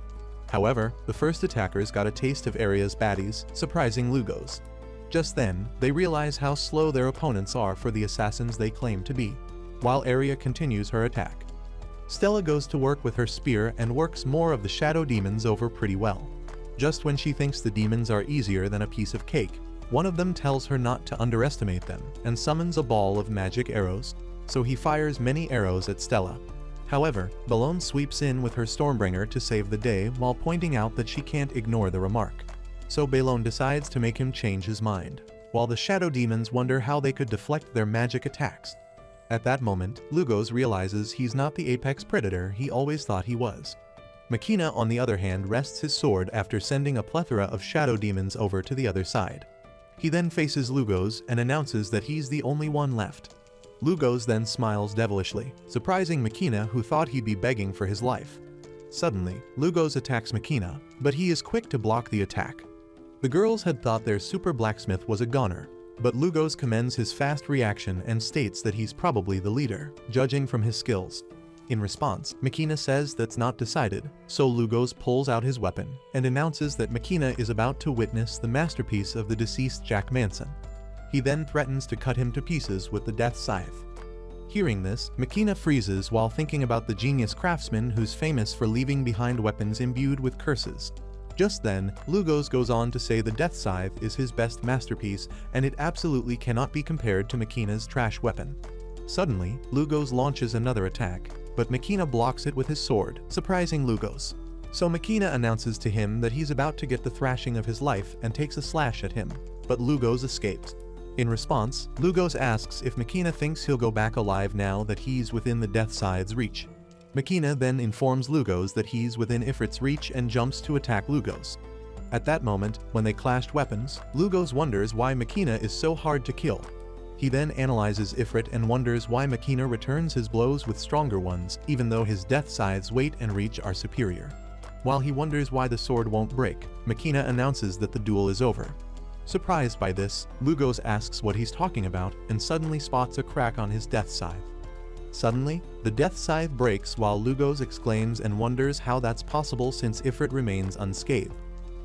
However, the first attackers got a taste of Aria's baddies, surprising Lugos. Just then, they realize how slow their opponents are for the assassins they claim to be, while Aria continues her attack. Stella goes to work with her spear and works more of the Shadow Demons over pretty well. Just when she thinks the demons are easier than a piece of cake, one of them tells her not to underestimate them and summons a ball of magic arrows, so he fires many arrows at Stella. However, Bellone sweeps in with her Stormbringer to save the day while pointing out that she can't ignore the remark. So Bellone decides to make him change his mind, while the Shadow Demons wonder how they could deflect their magic attacks. At that moment, Lugos realizes he's not the apex predator he always thought he was. Makina, on the other hand, rests his sword after sending a plethora of Shadow Demons over to the other side. He then faces Lugos and announces that he's the only one left. Lugos then smiles devilishly, surprising Makina, who thought he'd be begging for his life. Suddenly, Lugos attacks Makina, but he is quick to block the attack. The girls had thought their super blacksmith was a goner, but Lugos commends his fast reaction and states that he's probably the leader, judging from his skills. In response, Makina says that's not decided, so Lugos pulls out his weapon and announces that Makina is about to witness the masterpiece of the deceased Jack Manson. He then threatens to cut him to pieces with the death scythe. Hearing this, Makina freezes while thinking about the genius craftsman who's famous for leaving behind weapons imbued with curses. Just then, Lugos goes on to say the death scythe is his best masterpiece and it absolutely cannot be compared to Makina's trash weapon. Suddenly, Lugos launches another attack, but Makina blocks it with his sword, surprising Lugos. So Makina announces to him that he's about to get the thrashing of his life and takes a slash at him, but Lugos escapes. In response, Lugos asks if Makina thinks he'll go back alive now that he's within the death scythe's reach. Makina then informs Lugos that he's within Ifrit's reach and jumps to attack Lugos. At that moment, when they clashed weapons, Lugos wonders why Makina is so hard to kill. He then analyzes Ifrit and wonders why Makina returns his blows with stronger ones, even though his death scythe's weight and reach are superior. While he wonders why the sword won't break, Makina announces that the duel is over. Surprised by this, Lugos asks what he's talking about and suddenly spots a crack on his death scythe. Suddenly, the death scythe breaks while Lugos exclaims and wonders how that's possible since Ifrit remains unscathed.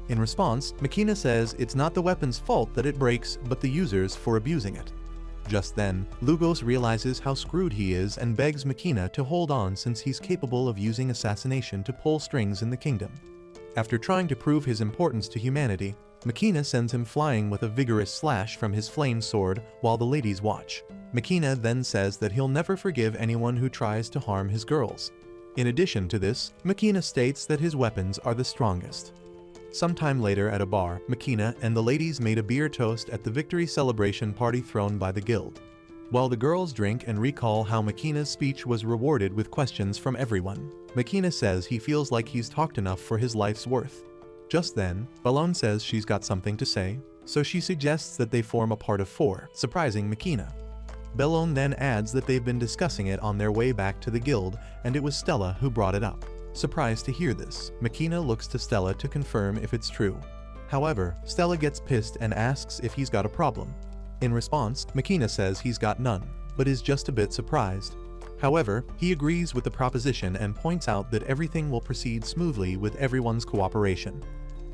In response, Makina says it's not the weapon's fault that it breaks, but the user's for abusing it. Just then, Lugos realizes how screwed he is and begs Makina to hold on since he's capable of using assassination to pull strings in the kingdom. After trying to prove his importance to humanity, Makina sends him flying with a vigorous slash from his flame sword while the ladies watch. Makina then says that he'll never forgive anyone who tries to harm his girls. In addition to this, Makina states that his weapons are the strongest. Sometime later at a bar, Makina and the ladies made a beer toast at the victory celebration party thrown by the guild. While the girls drink and recall how Makina's speech was rewarded with questions from everyone, Makina says he feels like he's talked enough for his life's worth. Just then, Bellone says she's got something to say, so she suggests that they form a part of four, surprising Makina. Bellone then adds that they've been discussing it on their way back to the guild and it was Stella who brought it up. Surprised to hear this, Makina looks to Stella to confirm if it's true. However, Stella gets pissed and asks if he's got a problem. In response, Makina says he's got none, but is just a bit surprised. However, he agrees with the proposition and points out that everything will proceed smoothly with everyone's cooperation.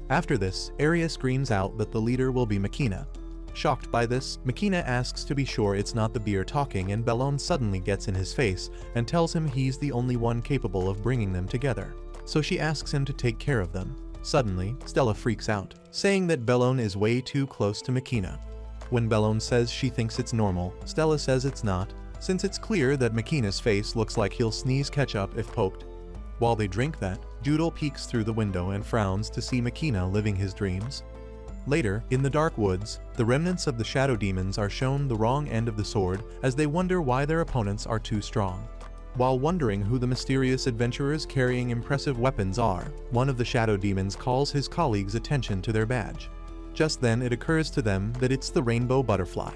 After this, Aria screams out that the leader will be Makina. Shocked by this, Makina asks to be sure it's not the beer talking and Bellone suddenly gets in his face and tells him he's the only one capable of bringing them together. So she asks him to take care of them. Suddenly, Stella freaks out, saying that Bellone is way too close to Makina. When Bellone says she thinks it's normal, Stella says it's not, since it's clear that Makina's face looks like he'll sneeze ketchup if poked. While they drink that, Judal peeks through the window and frowns to see Makina living his dreams. Later, in the dark woods, the remnants of the shadow demons are shown the wrong end of the sword as they wonder why their opponents are too strong. While wondering who the mysterious adventurers carrying impressive weapons are, one of the shadow demons calls his colleagues' attention to their badge. Just then it occurs to them that it's the rainbow butterfly.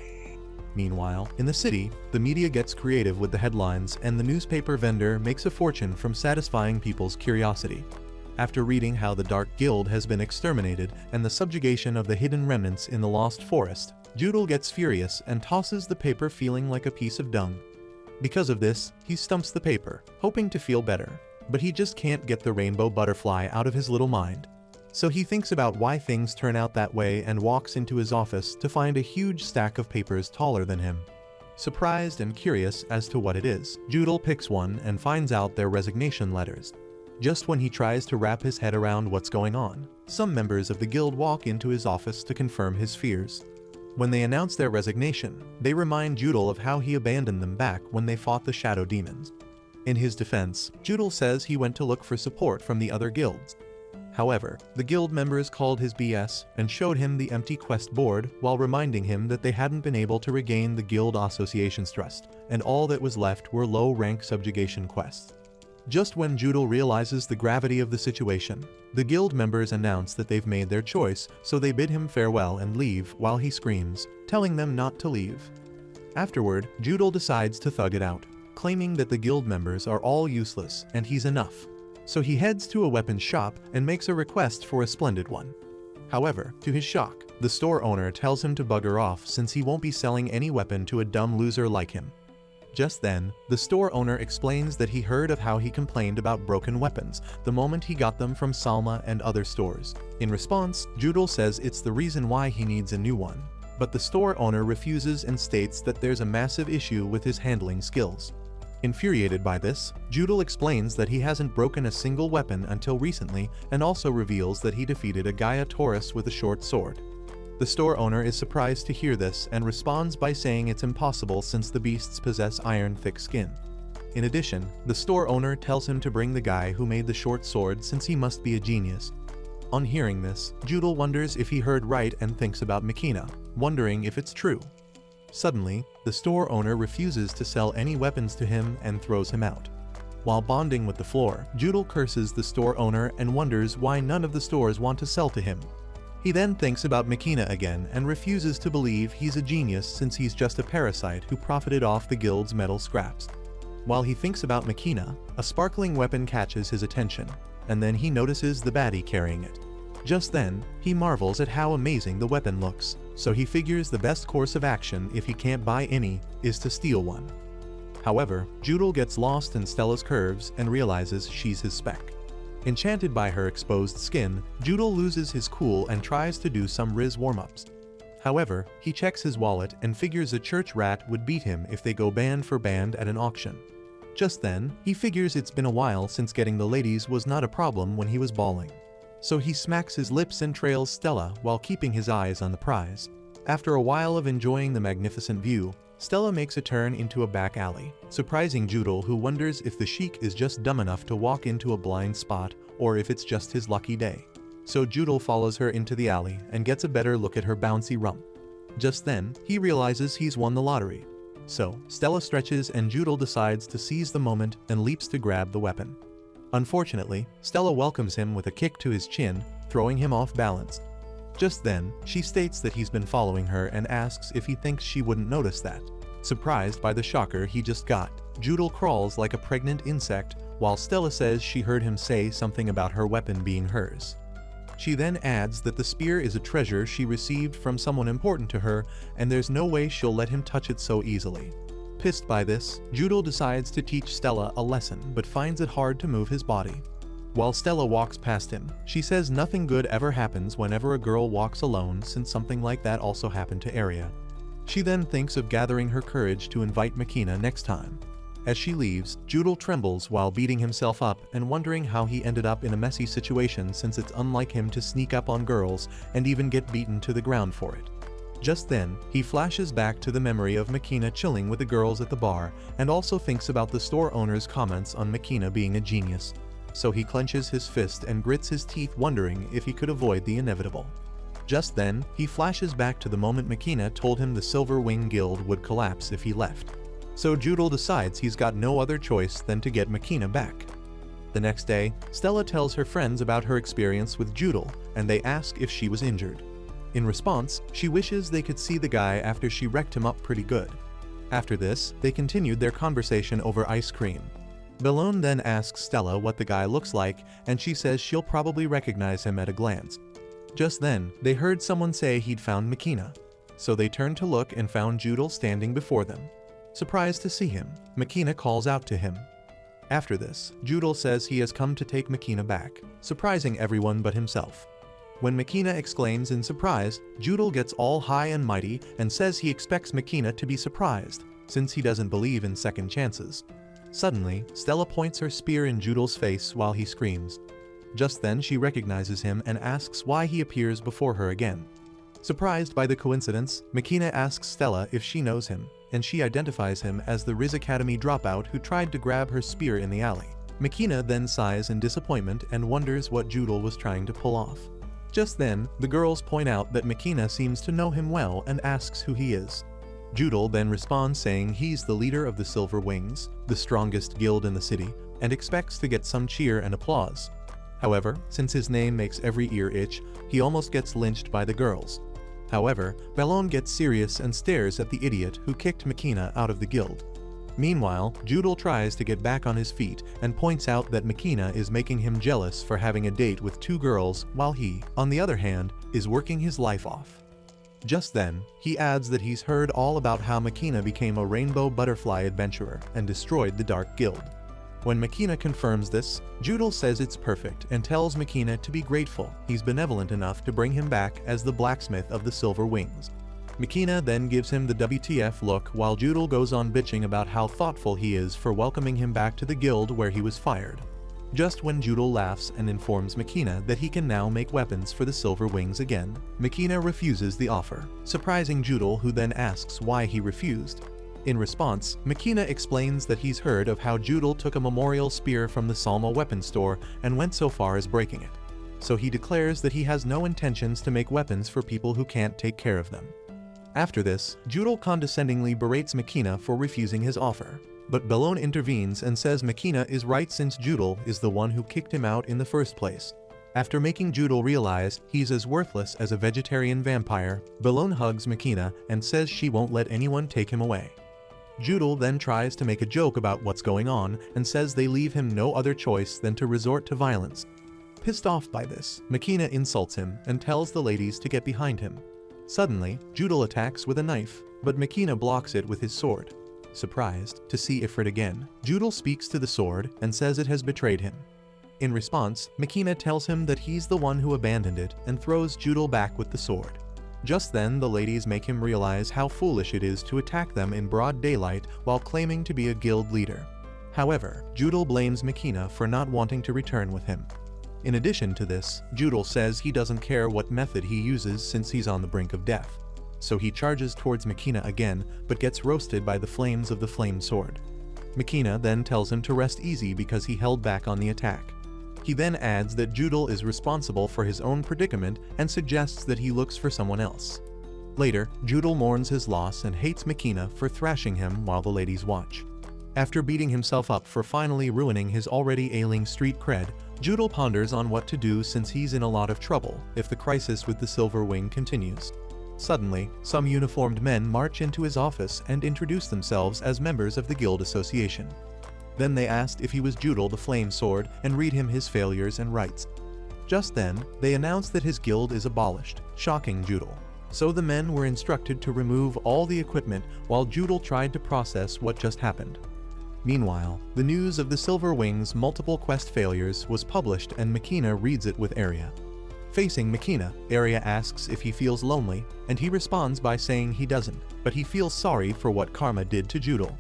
Meanwhile, in the city, the media gets creative with the headlines and the newspaper vendor makes a fortune from satisfying people's curiosity. After reading how the Dark Guild has been exterminated and the subjugation of the hidden remnants in the Lost Forest, Judal gets furious and tosses the paper feeling like a piece of dung. Because of this, he stumps the paper, hoping to feel better, but he just can't get the rainbow butterfly out of his little mind. So he thinks about why things turn out that way and walks into his office to find a huge stack of papers taller than him. Surprised and curious as to what it is, Judal picks one and finds out they're resignation letters. Just when he tries to wrap his head around what's going on, some members of the guild walk into his office to confirm his fears. When they announce their resignation, they remind Judal of how he abandoned them back when they fought the shadow demons. In his defense, Judal says he went to look for support from the other guilds. However, the guild members called his BS and showed him the empty quest board while reminding him that they hadn't been able to regain the guild association's trust, and all that was left were low-rank subjugation quests. Just when Judal realizes the gravity of the situation, the guild members announce that they've made their choice, so they bid him farewell and leave while he screams, telling them not to leave. Afterward, Judal decides to thug it out, claiming that the guild members are all useless and he's enough. So he heads to a weapons shop and makes a request for a splendid one. However, to his shock, the store owner tells him to bugger off since he won't be selling any weapon to a dumb loser like him. Just then, the store owner explains that he heard of how he complained about broken weapons the moment he got them from Salma and other stores. In response, Judal says it's the reason why he needs a new one. But the store owner refuses and states that there's a massive issue with his handling skills. Infuriated by this, Judal explains that he hasn't broken a single weapon until recently and also reveals that he defeated a Gaia Taurus with a short sword. The store owner is surprised to hear this and responds by saying it's impossible since the beasts possess iron-thick skin. In addition, the store owner tells him to bring the guy who made the short sword since he must be a genius. On hearing this, Judal wonders if he heard right and thinks about Makina, wondering if it's true. Suddenly, the store owner refuses to sell any weapons to him and throws him out. While bonding with the floor, Judal curses the store owner and wonders why none of the stores want to sell to him. He then thinks about Makina again and refuses to believe he's a genius since he's just a parasite who profited off the guild's metal scraps. While he thinks about Makina, a sparkling weapon catches his attention, and then he notices the baddie carrying it. Just then, he marvels at how amazing the weapon looks, so he figures the best course of action if he can't buy any is to steal one. However, Judal gets lost in Stella's curves and realizes she's his spec. Enchanted by her exposed skin, Judal loses his cool and tries to do some Riz warm-ups. However, he checks his wallet and figures a church rat would beat him if they go band for band at an auction. Just then, he figures it's been a while since getting the ladies was not a problem when he was bawling. So he smacks his lips and trails Stella while keeping his eyes on the prize. After a while of enjoying the magnificent view, Stella makes a turn into a back alley, surprising Judal, who wonders if the sheik is just dumb enough to walk into a blind spot or if it's just his lucky day. So Judal follows her into the alley and gets a better look at her bouncy rump. Just then, he realizes he's won the lottery. So, Stella stretches and Judal decides to seize the moment and leaps to grab the weapon. Unfortunately, Stella welcomes him with a kick to his chin, throwing him off balance. Just then, she states that he's been following her and asks if he thinks she wouldn't notice that. Surprised by the shocker he just got, Judal crawls like a pregnant insect, while Stella says she heard him say something about her weapon being hers. She then adds that the spear is a treasure she received from someone important to her, and there's no way she'll let him touch it so easily. Pissed by this, Judal decides to teach Stella a lesson but finds it hard to move his body. While Stella walks past him, she says nothing good ever happens whenever a girl walks alone since something like that also happened to Aria. She then thinks of gathering her courage to invite Makina next time. As she leaves, Judal trembles while beating himself up and wondering how he ended up in a messy situation since it's unlike him to sneak up on girls and even get beaten to the ground for it. Just then, he flashes back to the memory of Makina chilling with the girls at the bar and also thinks about the store owner's comments on Makina being a genius. So he clenches his fist and grits his teeth, wondering if he could avoid the inevitable. Just then, he flashes back to the moment Makina told him the Silver Wing Guild would collapse if he left. So Judal decides he's got no other choice than to get Makina back. The next day, Stella tells her friends about her experience with Judal, and they ask if she was injured. In response, she wishes they could see the guy after she wrecked him up pretty good. After this, they continued their conversation over ice cream. Bellone then asks Stella what the guy looks like, and she says she'll probably recognize him at a glance. Just then, they heard someone say he'd found Makina. So they turned to look and found Judal standing before them. Surprised to see him, Makina calls out to him. After this, Judal says he has come to take Makina back, surprising everyone but himself. When Makina exclaims in surprise, Judal gets all high and mighty and says he expects Makina to be surprised, since he doesn't believe in second chances. Suddenly, Stella points her spear in Judal's face while he screams. Just then she recognizes him and asks why he appears before her again. Surprised by the coincidence, Makina asks Stella if she knows him, and she identifies him as the Riz Academy dropout who tried to grab her spear in the alley. Makina then sighs in disappointment and wonders what Judal was trying to pull off. Just then, the girls point out that Makina seems to know him well and asks who he is. Judal then responds saying he's the leader of the Silver Wings, the strongest guild in the city, and expects to get some cheer and applause. However, since his name makes every ear itch, he almost gets lynched by the girls. However, Bellone gets serious and stares at the idiot who kicked Makina out of the guild. Meanwhile, Judal tries to get back on his feet and points out that Makina is making him jealous for having a date with 2 girls while he, on the other hand, is working his life off. Just then, he adds that he's heard all about how Makina became a rainbow butterfly adventurer and destroyed the Dark Guild. When Makina confirms this, Judal says it's perfect and tells Makina to be grateful he's benevolent enough to bring him back as the blacksmith of the Silver Wings. Makina then gives him the WTF look while Judal goes on bitching about how thoughtful he is for welcoming him back to the guild where he was fired. Just when Judal laughs and informs Makina that he can now make weapons for the Silver Wings again, Makina refuses the offer, surprising Judal, who then asks why he refused. In response, Makina explains that he's heard of how Judal took a memorial spear from the Salma weapons store and went so far as breaking it. So he declares that he has no intentions to make weapons for people who can't take care of them. After this, Judal condescendingly berates Makina for refusing his offer, but Bellone intervenes and says Makina is right since Judal is the one who kicked him out in the first place. After making Judal realize he's as worthless as a vegetarian vampire, Bellone hugs Makina and says she won't let anyone take him away. Judal then tries to make a joke about what's going on and says they leave him no other choice than to resort to violence. Pissed off by this, Makina insults him and tells the ladies to get behind him. Suddenly, Judal attacks with a knife, but Makina blocks it with his sword. Surprised to see Ifrit again, Judal speaks to the sword and says it has betrayed him. In response, Makina tells him that he's the one who abandoned it and throws Judal back with the sword. Just then, the ladies make him realize how foolish it is to attack them in broad daylight while claiming to be a guild leader. However, Judal blames Makina for not wanting to return with him. In addition to this, Judal says he doesn't care what method he uses since he's on the brink of death. So he charges towards Makina again, but gets roasted by the flames of the flame sword. Makina then tells him to rest easy because he held back on the attack. He then adds that Judal is responsible for his own predicament and suggests that he looks for someone else. Later, Judal mourns his loss and hates Makina for thrashing him while the ladies watch. After beating himself up for finally ruining his already ailing street cred, Judal ponders on what to do since he's in a lot of trouble if the crisis with the Silver Wing continues. Suddenly, some uniformed men march into his office and introduce themselves as members of the Guild Association. Then they asked if he was Judal the Flame Sword and read him his failures and rights. Just then, they announced that his guild is abolished, shocking Judal. So the men were instructed to remove all the equipment while Judal tried to process what just happened. Meanwhile, the news of the Silver Wing's multiple quest failures was published and Makina reads it with Aria. Facing Makina, Aria asks if he feels lonely, and he responds by saying he doesn't, but he feels sorry for what Karma did to Judal.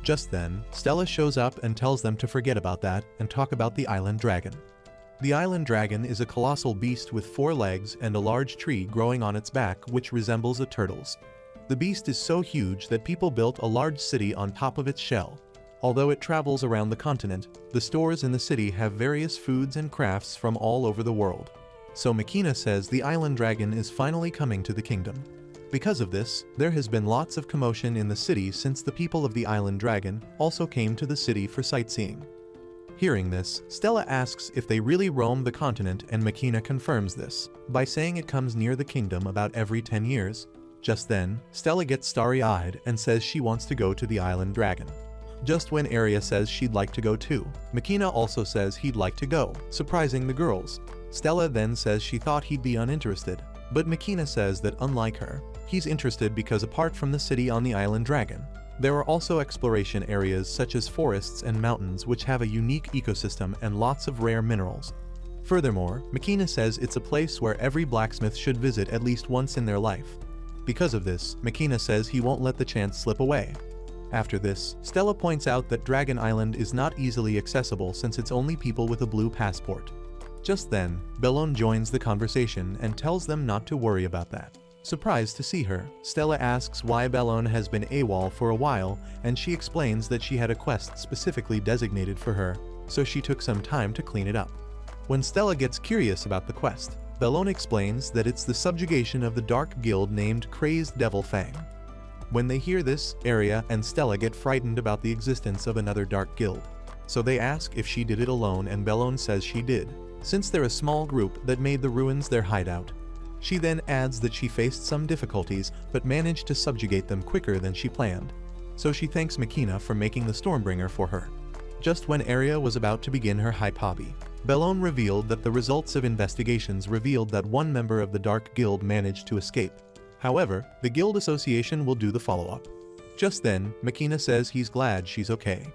Just then, Stella shows up and tells them to forget about that and talk about the Island Dragon. The Island Dragon is a colossal beast with 4 legs and a large tree growing on its back which resembles a turtle's. The beast is so huge that people built a large city on top of its shell. Although it travels around the continent, the stores in the city have various foods and crafts from all over the world. So Makina says the Island Dragon is finally coming to the kingdom. Because of this, there has been lots of commotion in the city since the people of the Island Dragon also came to the city for sightseeing. Hearing this, Stella asks if they really roam the continent and Makina confirms this, by saying it comes near the kingdom about every 10 years. Just then, Stella gets starry-eyed and says she wants to go to the Island Dragon. Just when Aria says she'd like to go too, Makina also says he'd like to go, surprising the girls. Stella then says she thought he'd be uninterested, but Makina says that unlike her, he's interested because apart from the city on the Island Dragon, there are also exploration areas such as forests and mountains which have a unique ecosystem and lots of rare minerals. Furthermore, Makina says it's a place where every blacksmith should visit at least once in their life. Because of this, Makina says he won't let the chance slip away. After this, Stella points out that Dragon Island is not easily accessible since it's only people with a blue passport. Just then, Bellone joins the conversation and tells them not to worry about that. Surprised to see her, Stella asks why Bellone has been AWOL for a while, and she explains that she had a quest specifically designated for her, so she took some time to clean it up. When Stella gets curious about the quest, Bellone explains that it's the subjugation of the dark guild named Crazed Devil Fang. When they hear this, Aria and Stella get frightened about the existence of another dark guild. So they ask if she did it alone, and Bellone says she did, since they're a small group that made the ruins their hideout. She then adds that she faced some difficulties but managed to subjugate them quicker than she planned. So she thanks Makina for making the Stormbringer for her. Just when Aria was about to begin her hype hobby, Bellone revealed that the results of investigations revealed that one member of the Dark Guild managed to escape. However, the Guild Association will do the follow-up. Just then, Makina says he's glad she's okay.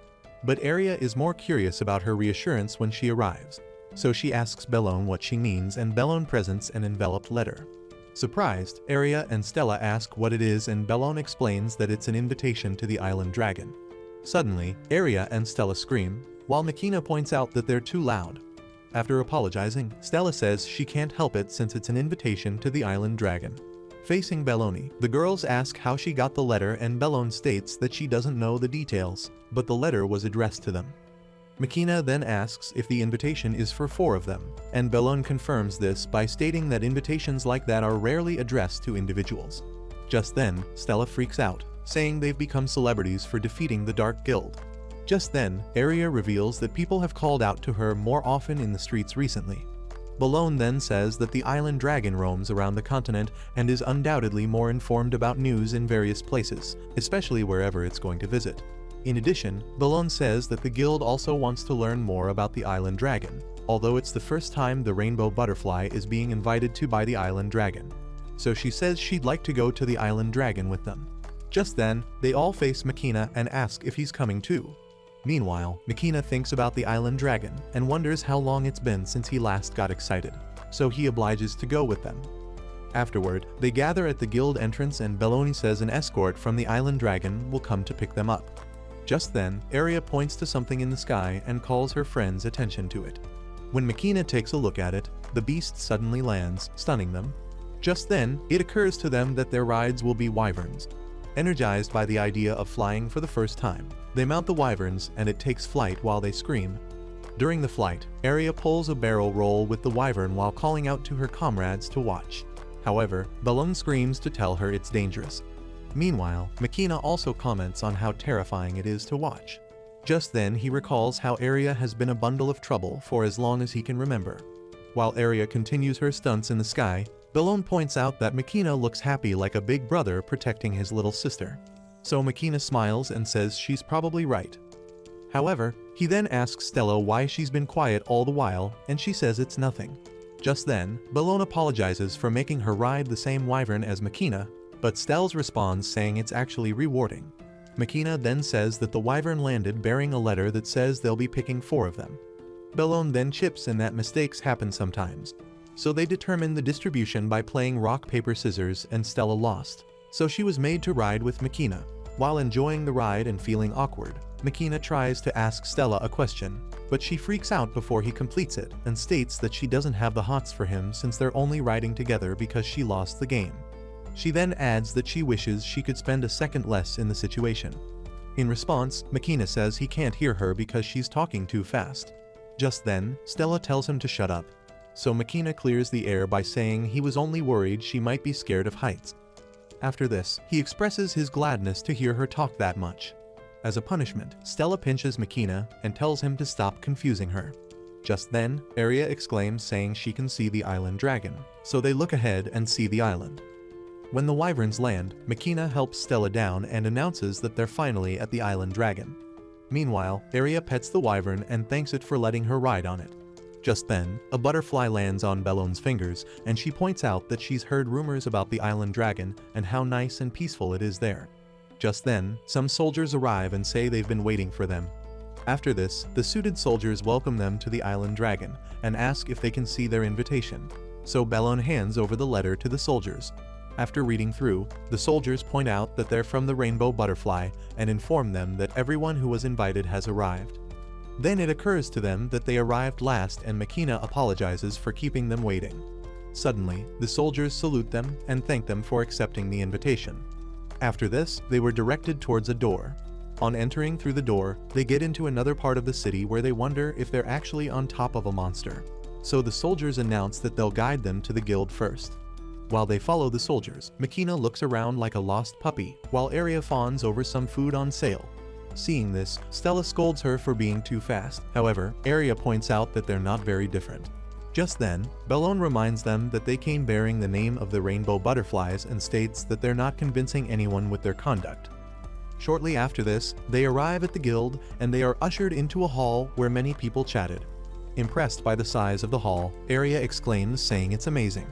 But Aria is more curious about her reassurance when she arrives. So she asks Bellone what she means, and Bellone presents an enveloped letter. Surprised, Aria and Stella ask what it is, and Bellone explains that it's an invitation to the Island Dragon. Suddenly, Aria and Stella scream, while Makina points out that they're too loud. After apologizing, Stella says she can't help it since it's an invitation to the Island Dragon. Facing Bellone, the girls ask how she got the letter, and Bellone states that she doesn't know the details, but the letter was addressed to them. Makina then asks if the invitation is for 4 of them, and Bellone confirms this by stating that invitations like that are rarely addressed to individuals. Just then, Stella freaks out, saying they've become celebrities for defeating the Dark Guild. Just then, Aria reveals that people have called out to her more often in the streets recently. Bellone then says that the Island Dragon roams around the continent and is undoubtedly more informed about news in various places, especially wherever it's going to visit. In addition, Bellone says that the guild also wants to learn more about the Island Dragon, although it's the first time the Rainbow Butterfly is being invited to by the Island Dragon. So she says she'd like to go to the Island Dragon with them. Just then, they all face Makina and ask if he's coming too. Meanwhile, Makina thinks about the Island Dragon and wonders how long it's been since he last got excited, so he obliges to go with them. Afterward, they gather at the guild entrance, and Bellone says an escort from the Island Dragon will come to pick them up. Just then, Aria points to something in the sky and calls her friends' attention to it. When Makina takes a look at it, the beast suddenly lands, stunning them. Just then, it occurs to them that their rides will be wyverns. Energized by the idea of flying for the first time, they mount the wyverns, and it takes flight while they scream. During the flight, Aria pulls a barrel roll with the wyvern while calling out to her comrades to watch. However, Bellone screams to tell her it's dangerous. Meanwhile, Makina also comments on how terrifying it is to watch. Just then, he recalls how Aria has been a bundle of trouble for as long as he can remember. While Aria continues her stunts in the sky, Bellone points out that Makina looks happy, like a big brother protecting his little sister. So Makina smiles and says she's probably right. However, he then asks Stella why she's been quiet all the while, and she says it's nothing. Just then, Bellone apologizes for making her ride the same wyvern as Makina, but Stella responds saying it's actually rewarding. Makina then says that the wyvern landed bearing a letter that says they'll be picking 4 of them. Bellone then chips in that mistakes happen sometimes. So they determine the distribution by playing rock, paper, scissors, and Stella lost. So she was made to ride with Makina. While enjoying the ride and feeling awkward, Makina tries to ask Stella a question, but she freaks out before he completes it and states that she doesn't have the hots for him since they're only riding together because she lost the game. She then adds that she wishes she could spend a second less in the situation. In response, Makina says he can't hear her because she's talking too fast. Just then, Stella tells him to shut up. So Makina clears the air by saying he was only worried she might be scared of heights. After this, he expresses his gladness to hear her talk that much. As a punishment, Stella pinches Makina and tells him to stop confusing her. Just then, Aria exclaims saying she can see the Island Dragon, so they look ahead and see the island. When the wyverns land, Makina helps Stella down and announces that they're finally at the Island Dragon. Meanwhile, Aria pets the wyvern and thanks it for letting her ride on it. Just then, a butterfly lands on Bellone's fingers, and she points out that she's heard rumors about the Island Dragon and how nice and peaceful it is there. Just then, some soldiers arrive and say they've been waiting for them. After this, the suited soldiers welcome them to the Island Dragon and ask if they can see their invitation. So Bellone hands over the letter to the soldiers. After reading through, the soldiers point out that they're from the Rainbow Butterfly and inform them that everyone who was invited has arrived. Then it occurs to them that they arrived last, and Makina apologizes for keeping them waiting. Suddenly, the soldiers salute them and thank them for accepting the invitation. After this, they were directed towards a door. On entering through the door, they get into another part of the city where they wonder if they're actually on top of a monster. So the soldiers announce that they'll guide them to the guild first. While they follow the soldiers, Makina looks around like a lost puppy, while Aria fawns over some food on sale. Seeing this, Stella scolds her for being too fast. However, Aria points out that they're not very different. Just then, Bellone reminds them that they came bearing the name of the rainbow butterflies and states that they're not convincing anyone with their conduct. Shortly after this, they arrive at the guild and they are ushered into a hall where many people chatted. Impressed by the size of the hall, Aria exclaims, saying it's amazing.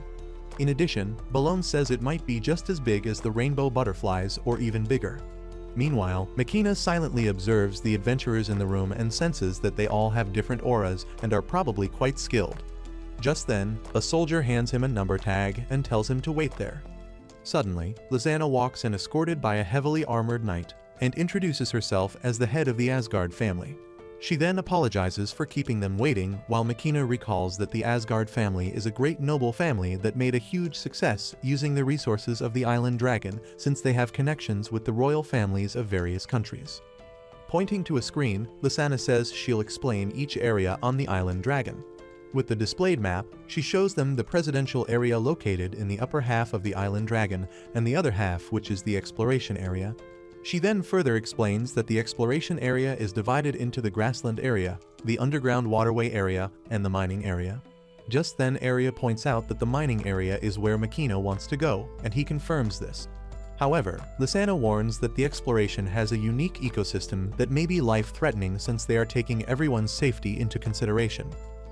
In addition, Bellone says it might be just as big as the rainbow butterflies or even bigger. Meanwhile, Makina silently observes the adventurers in the room and senses that they all have different auras and are probably quite skilled. Just then, a soldier hands him a number tag and tells him to wait there. Suddenly, Lysana walks in escorted by a heavily armored knight and introduces herself as the head of the Asgard family. She then apologizes for keeping them waiting, while Makina recalls that the Asgard family is a great noble family that made a huge success using the resources of the island dragon, since they have connections with the royal families of various countries. Pointing to a screen, Lysana says she'll explain each area on the island dragon. With the displayed map, she shows them the presidential area located in the upper half of the island dragon and the other half, which is the exploration area. She then further explains that the exploration area is divided into the grassland area, the underground waterway area, and the mining area. Just then Aria points out that the mining area is where Makina wants to go, and he confirms this. However, Lysana warns that the exploration has a unique ecosystem that may be life-threatening since they are taking everyone's safety into consideration.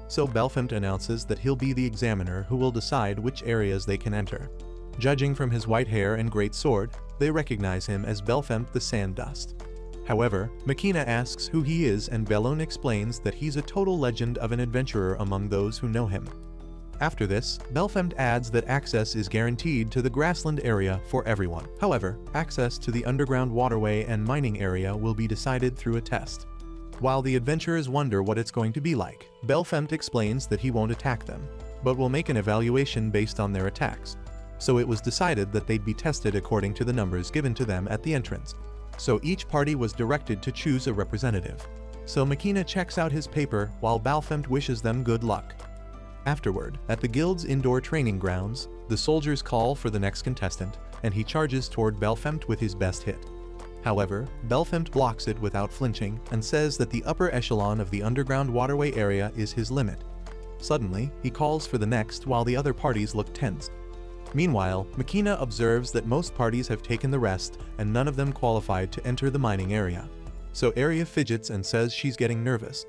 So Belfemt announces that he'll be the examiner who will decide which areas they can enter. Judging from his white hair and great sword, they recognize him as Belfemt the Sand Dust. However, Makina asks who he is and Bellone explains that he's a total legend of an adventurer among those who know him. After this, Belfemt adds that access is guaranteed to the grassland area for everyone. However, access to the underground waterway and mining area will be decided through a test. While the adventurers wonder what it's going to be like, Belfemt explains that he won't attack them, but will make an evaluation based on their attacks. So it was decided that they'd be tested according to the numbers given to them at the entrance. So each party was directed to choose a representative. So Makina checks out his paper while Belfemt wishes them good luck. Afterward, at the guild's indoor training grounds, the soldiers call for the next contestant, and he charges toward Belfemt with his best hit. However, Belfemt blocks it without flinching and says that the upper echelon of the underground waterway area is his limit. Suddenly, he calls for the next while the other parties look tense. Meanwhile, Makina observes that most parties have taken the rest and none of them qualified to enter the mining area. So Aria fidgets and says she's getting nervous.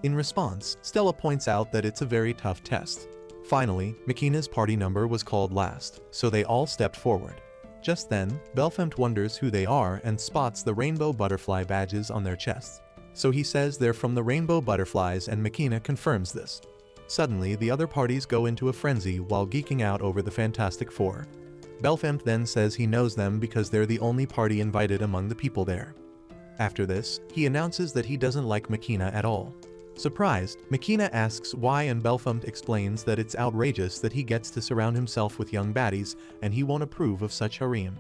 In response, Stella points out that it's a very tough test. Finally, Makina's party number was called last, so they all stepped forward. Just then, Belfemt wonders who they are and spots the rainbow butterfly badges on their chests. So he says they're from the rainbow butterflies and Makina confirms this. Suddenly, the other parties go into a frenzy while geeking out over the Fantastic Four. Belfemt then says he knows them because they're the only party invited among the people there. After this, he announces that he doesn't like Makina at all. Surprised, Makina asks why and Belfemt explains that it's outrageous that he gets to surround himself with young baddies and he won't approve of such harem.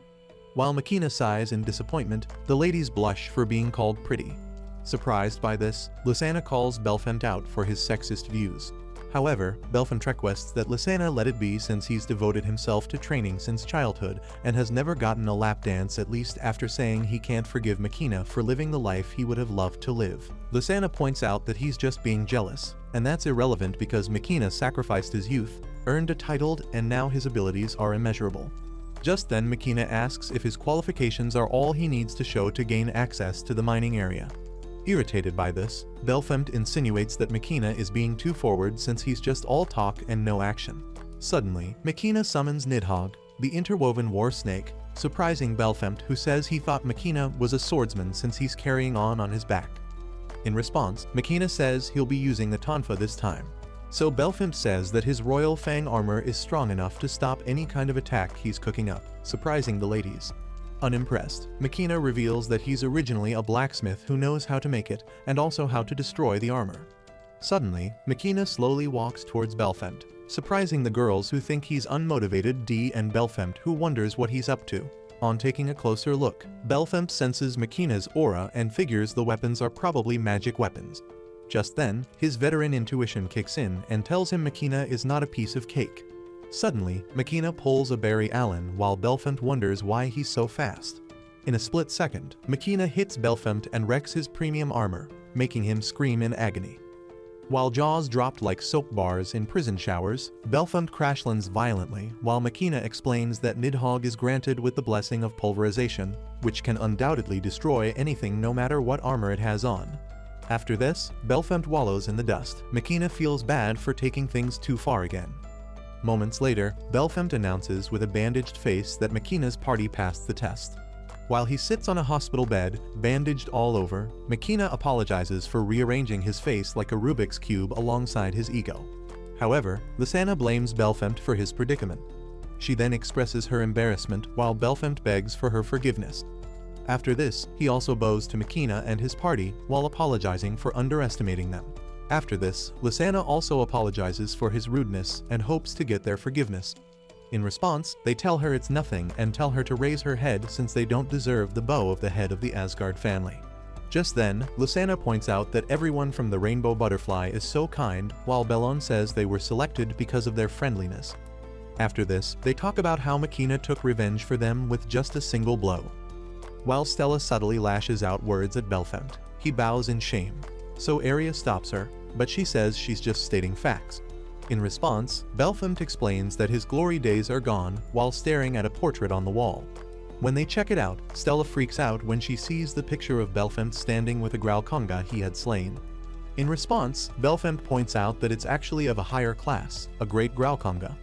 While Makina sighs in disappointment, the ladies blush for being called pretty. Surprised by this, Lysana calls Belfemt out for his sexist views. However, Belfemt requests that Lysana let it be since he's devoted himself to training since childhood and has never gotten a lap dance, at least after saying he can't forgive Makina for living the life he would have loved to live. Lysana points out that he's just being jealous, and that's irrelevant because Makina sacrificed his youth, earned a title, and now his abilities are immeasurable. Just then Makina asks if his qualifications are all he needs to show to gain access to the mining area. Irritated by this, Belfemt insinuates that Makina is being too forward since he's just all talk and no action. Suddenly, Makina summons Nidhogg, the interwoven war snake, surprising Belfemt, who says he thought Makina was a swordsman since he's carrying on his back. In response, Makina says he'll be using the tonfa this time. So Belfemt says that his royal fang armor is strong enough to stop any kind of attack he's cooking up, surprising the ladies. Unimpressed, Makina reveals that he's originally a blacksmith who knows how to make it and also how to destroy the armor. Suddenly, Makina slowly walks towards Belfemt, surprising the girls who think he's unmotivated and Belfemt who wonders what he's up to. On taking a closer look, Belfemt senses Makina's aura and figures the weapons are probably magic weapons. Just then, his veteran intuition kicks in and tells him Makina is not a piece of cake. Suddenly, Makina pulls a Barry Allen while Belfemt wonders why he's so fast. In a split second, Makina hits Belfemt and wrecks his premium armor, making him scream in agony. While jaws dropped like soap bars in prison showers, Belfemt crashlands violently while Makina explains that Nidhogg is granted with the blessing of pulverization, which can undoubtedly destroy anything no matter what armor it has on. After this, Belfemt wallows in the dust. Makina feels bad for taking things too far again. Moments later, Belfemt announces with a bandaged face that Makina's party passed the test. While he sits on a hospital bed, bandaged all over, Makina apologizes for rearranging his face like a Rubik's Cube alongside his ego. However, Lysana blames Belfemt for his predicament. She then expresses her embarrassment while Belfemt begs for her forgiveness. After this, he also bows to Makina and his party while apologizing for underestimating them. After this, Lysana also apologizes for his rudeness and hopes to get their forgiveness. In response, they tell her it's nothing and tell her to raise her head since they don't deserve the bow of the head of the Asgard family. Just then, Lysana points out that everyone from the Rainbow Butterfly is so kind, while Bellone says they were selected because of their friendliness. After this, they talk about how Makina took revenge for them with just a single blow. While Stella subtly lashes out words at Belfemt, he bows in shame. So Aria stops her, but she says she's just stating facts. In response, Belfemt explains that his glory days are gone while staring at a portrait on the wall. When they check it out, Stella freaks out when she sees the picture of Belfemt standing with a Growlkonga he had slain. In response, Belfemt points out that it's actually of a higher class, a great Growlkonga.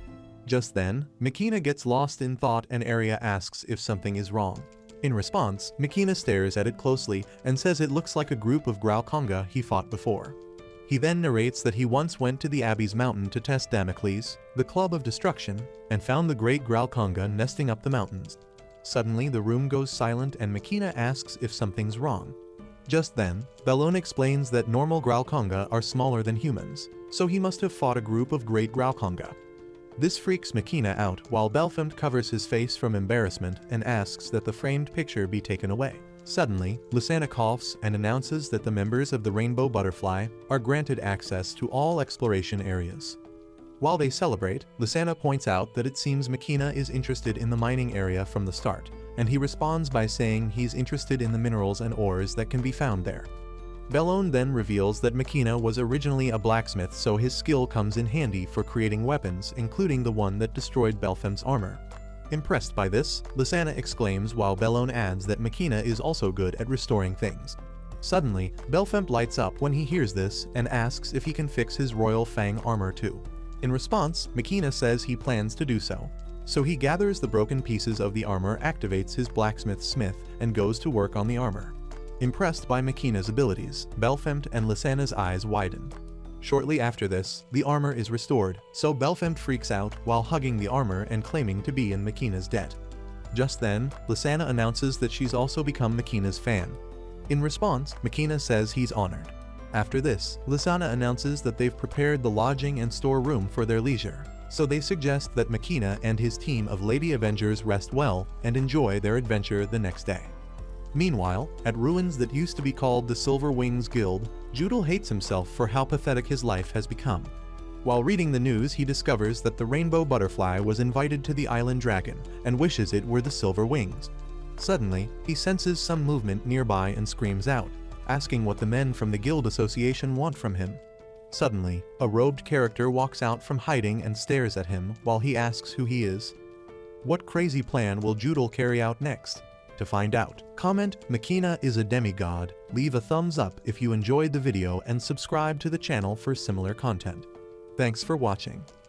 Just then, Makina gets lost in thought and Aria asks if something is wrong. In response, Makina stares at it closely and says it looks like a group of Growlkonga he fought before. He then narrates that he once went to the Abbey's mountain to test Damocles, the Club of Destruction, and found the great Growlkonga nesting up the mountains. Suddenly, the room goes silent and Makina asks if something's wrong. Just then, Bellone explains that normal Growlkonga are smaller than humans, so he must have fought a group of great Growlkonga. This freaks Makina out while Belfemt covers his face from embarrassment and asks that the framed picture be taken away. Suddenly, Lysana coughs and announces that the members of the Rainbow Butterfly are granted access to all exploration areas. While they celebrate, Lysana points out that it seems Makina is interested in the mining area from the start, and he responds by saying he's interested in the minerals and ores that can be found there. Bellone then reveals that Makina was originally a blacksmith, so his skill comes in handy for creating weapons, including the one that destroyed Belfemt's armor. Impressed by this, Lysana exclaims while Bellone adds that Makina is also good at restoring things. Suddenly, Belfemt lights up when he hears this and asks if he can fix his Royal Fang armor too. In response, Makina says he plans to do so. So he gathers the broken pieces of the armor, activates his blacksmith smith, and goes to work on the armor. Impressed by Makina's abilities, Belfemt and Lysana's eyes widen. Shortly after this, the armor is restored, so Belfemt freaks out while hugging the armor and claiming to be in Makina's debt. Just then, Lysana announces that she's also become Makina's fan. In response, Makina says he's honored. After this, Lysana announces that they've prepared the lodging and storeroom for their leisure, so they suggest that Makina and his team of Lady Avengers rest well and enjoy their adventure the next day. Meanwhile, at ruins that used to be called the Silver Wings Guild, Judal hates himself for how pathetic his life has become. While reading the news, he discovers that the Rainbow Butterfly was invited to the Island Dragon and wishes it were the Silver Wings. Suddenly, he senses some movement nearby and screams out, asking what the men from the Guild Association want from him. Suddenly, a robed character walks out from hiding and stares at him while he asks who he is. What crazy plan will Judal carry out next? To find out, comment "Makina is a demigod," leave a thumbs up if you enjoyed the video and subscribe to the channel for similar content. Thanks for watching.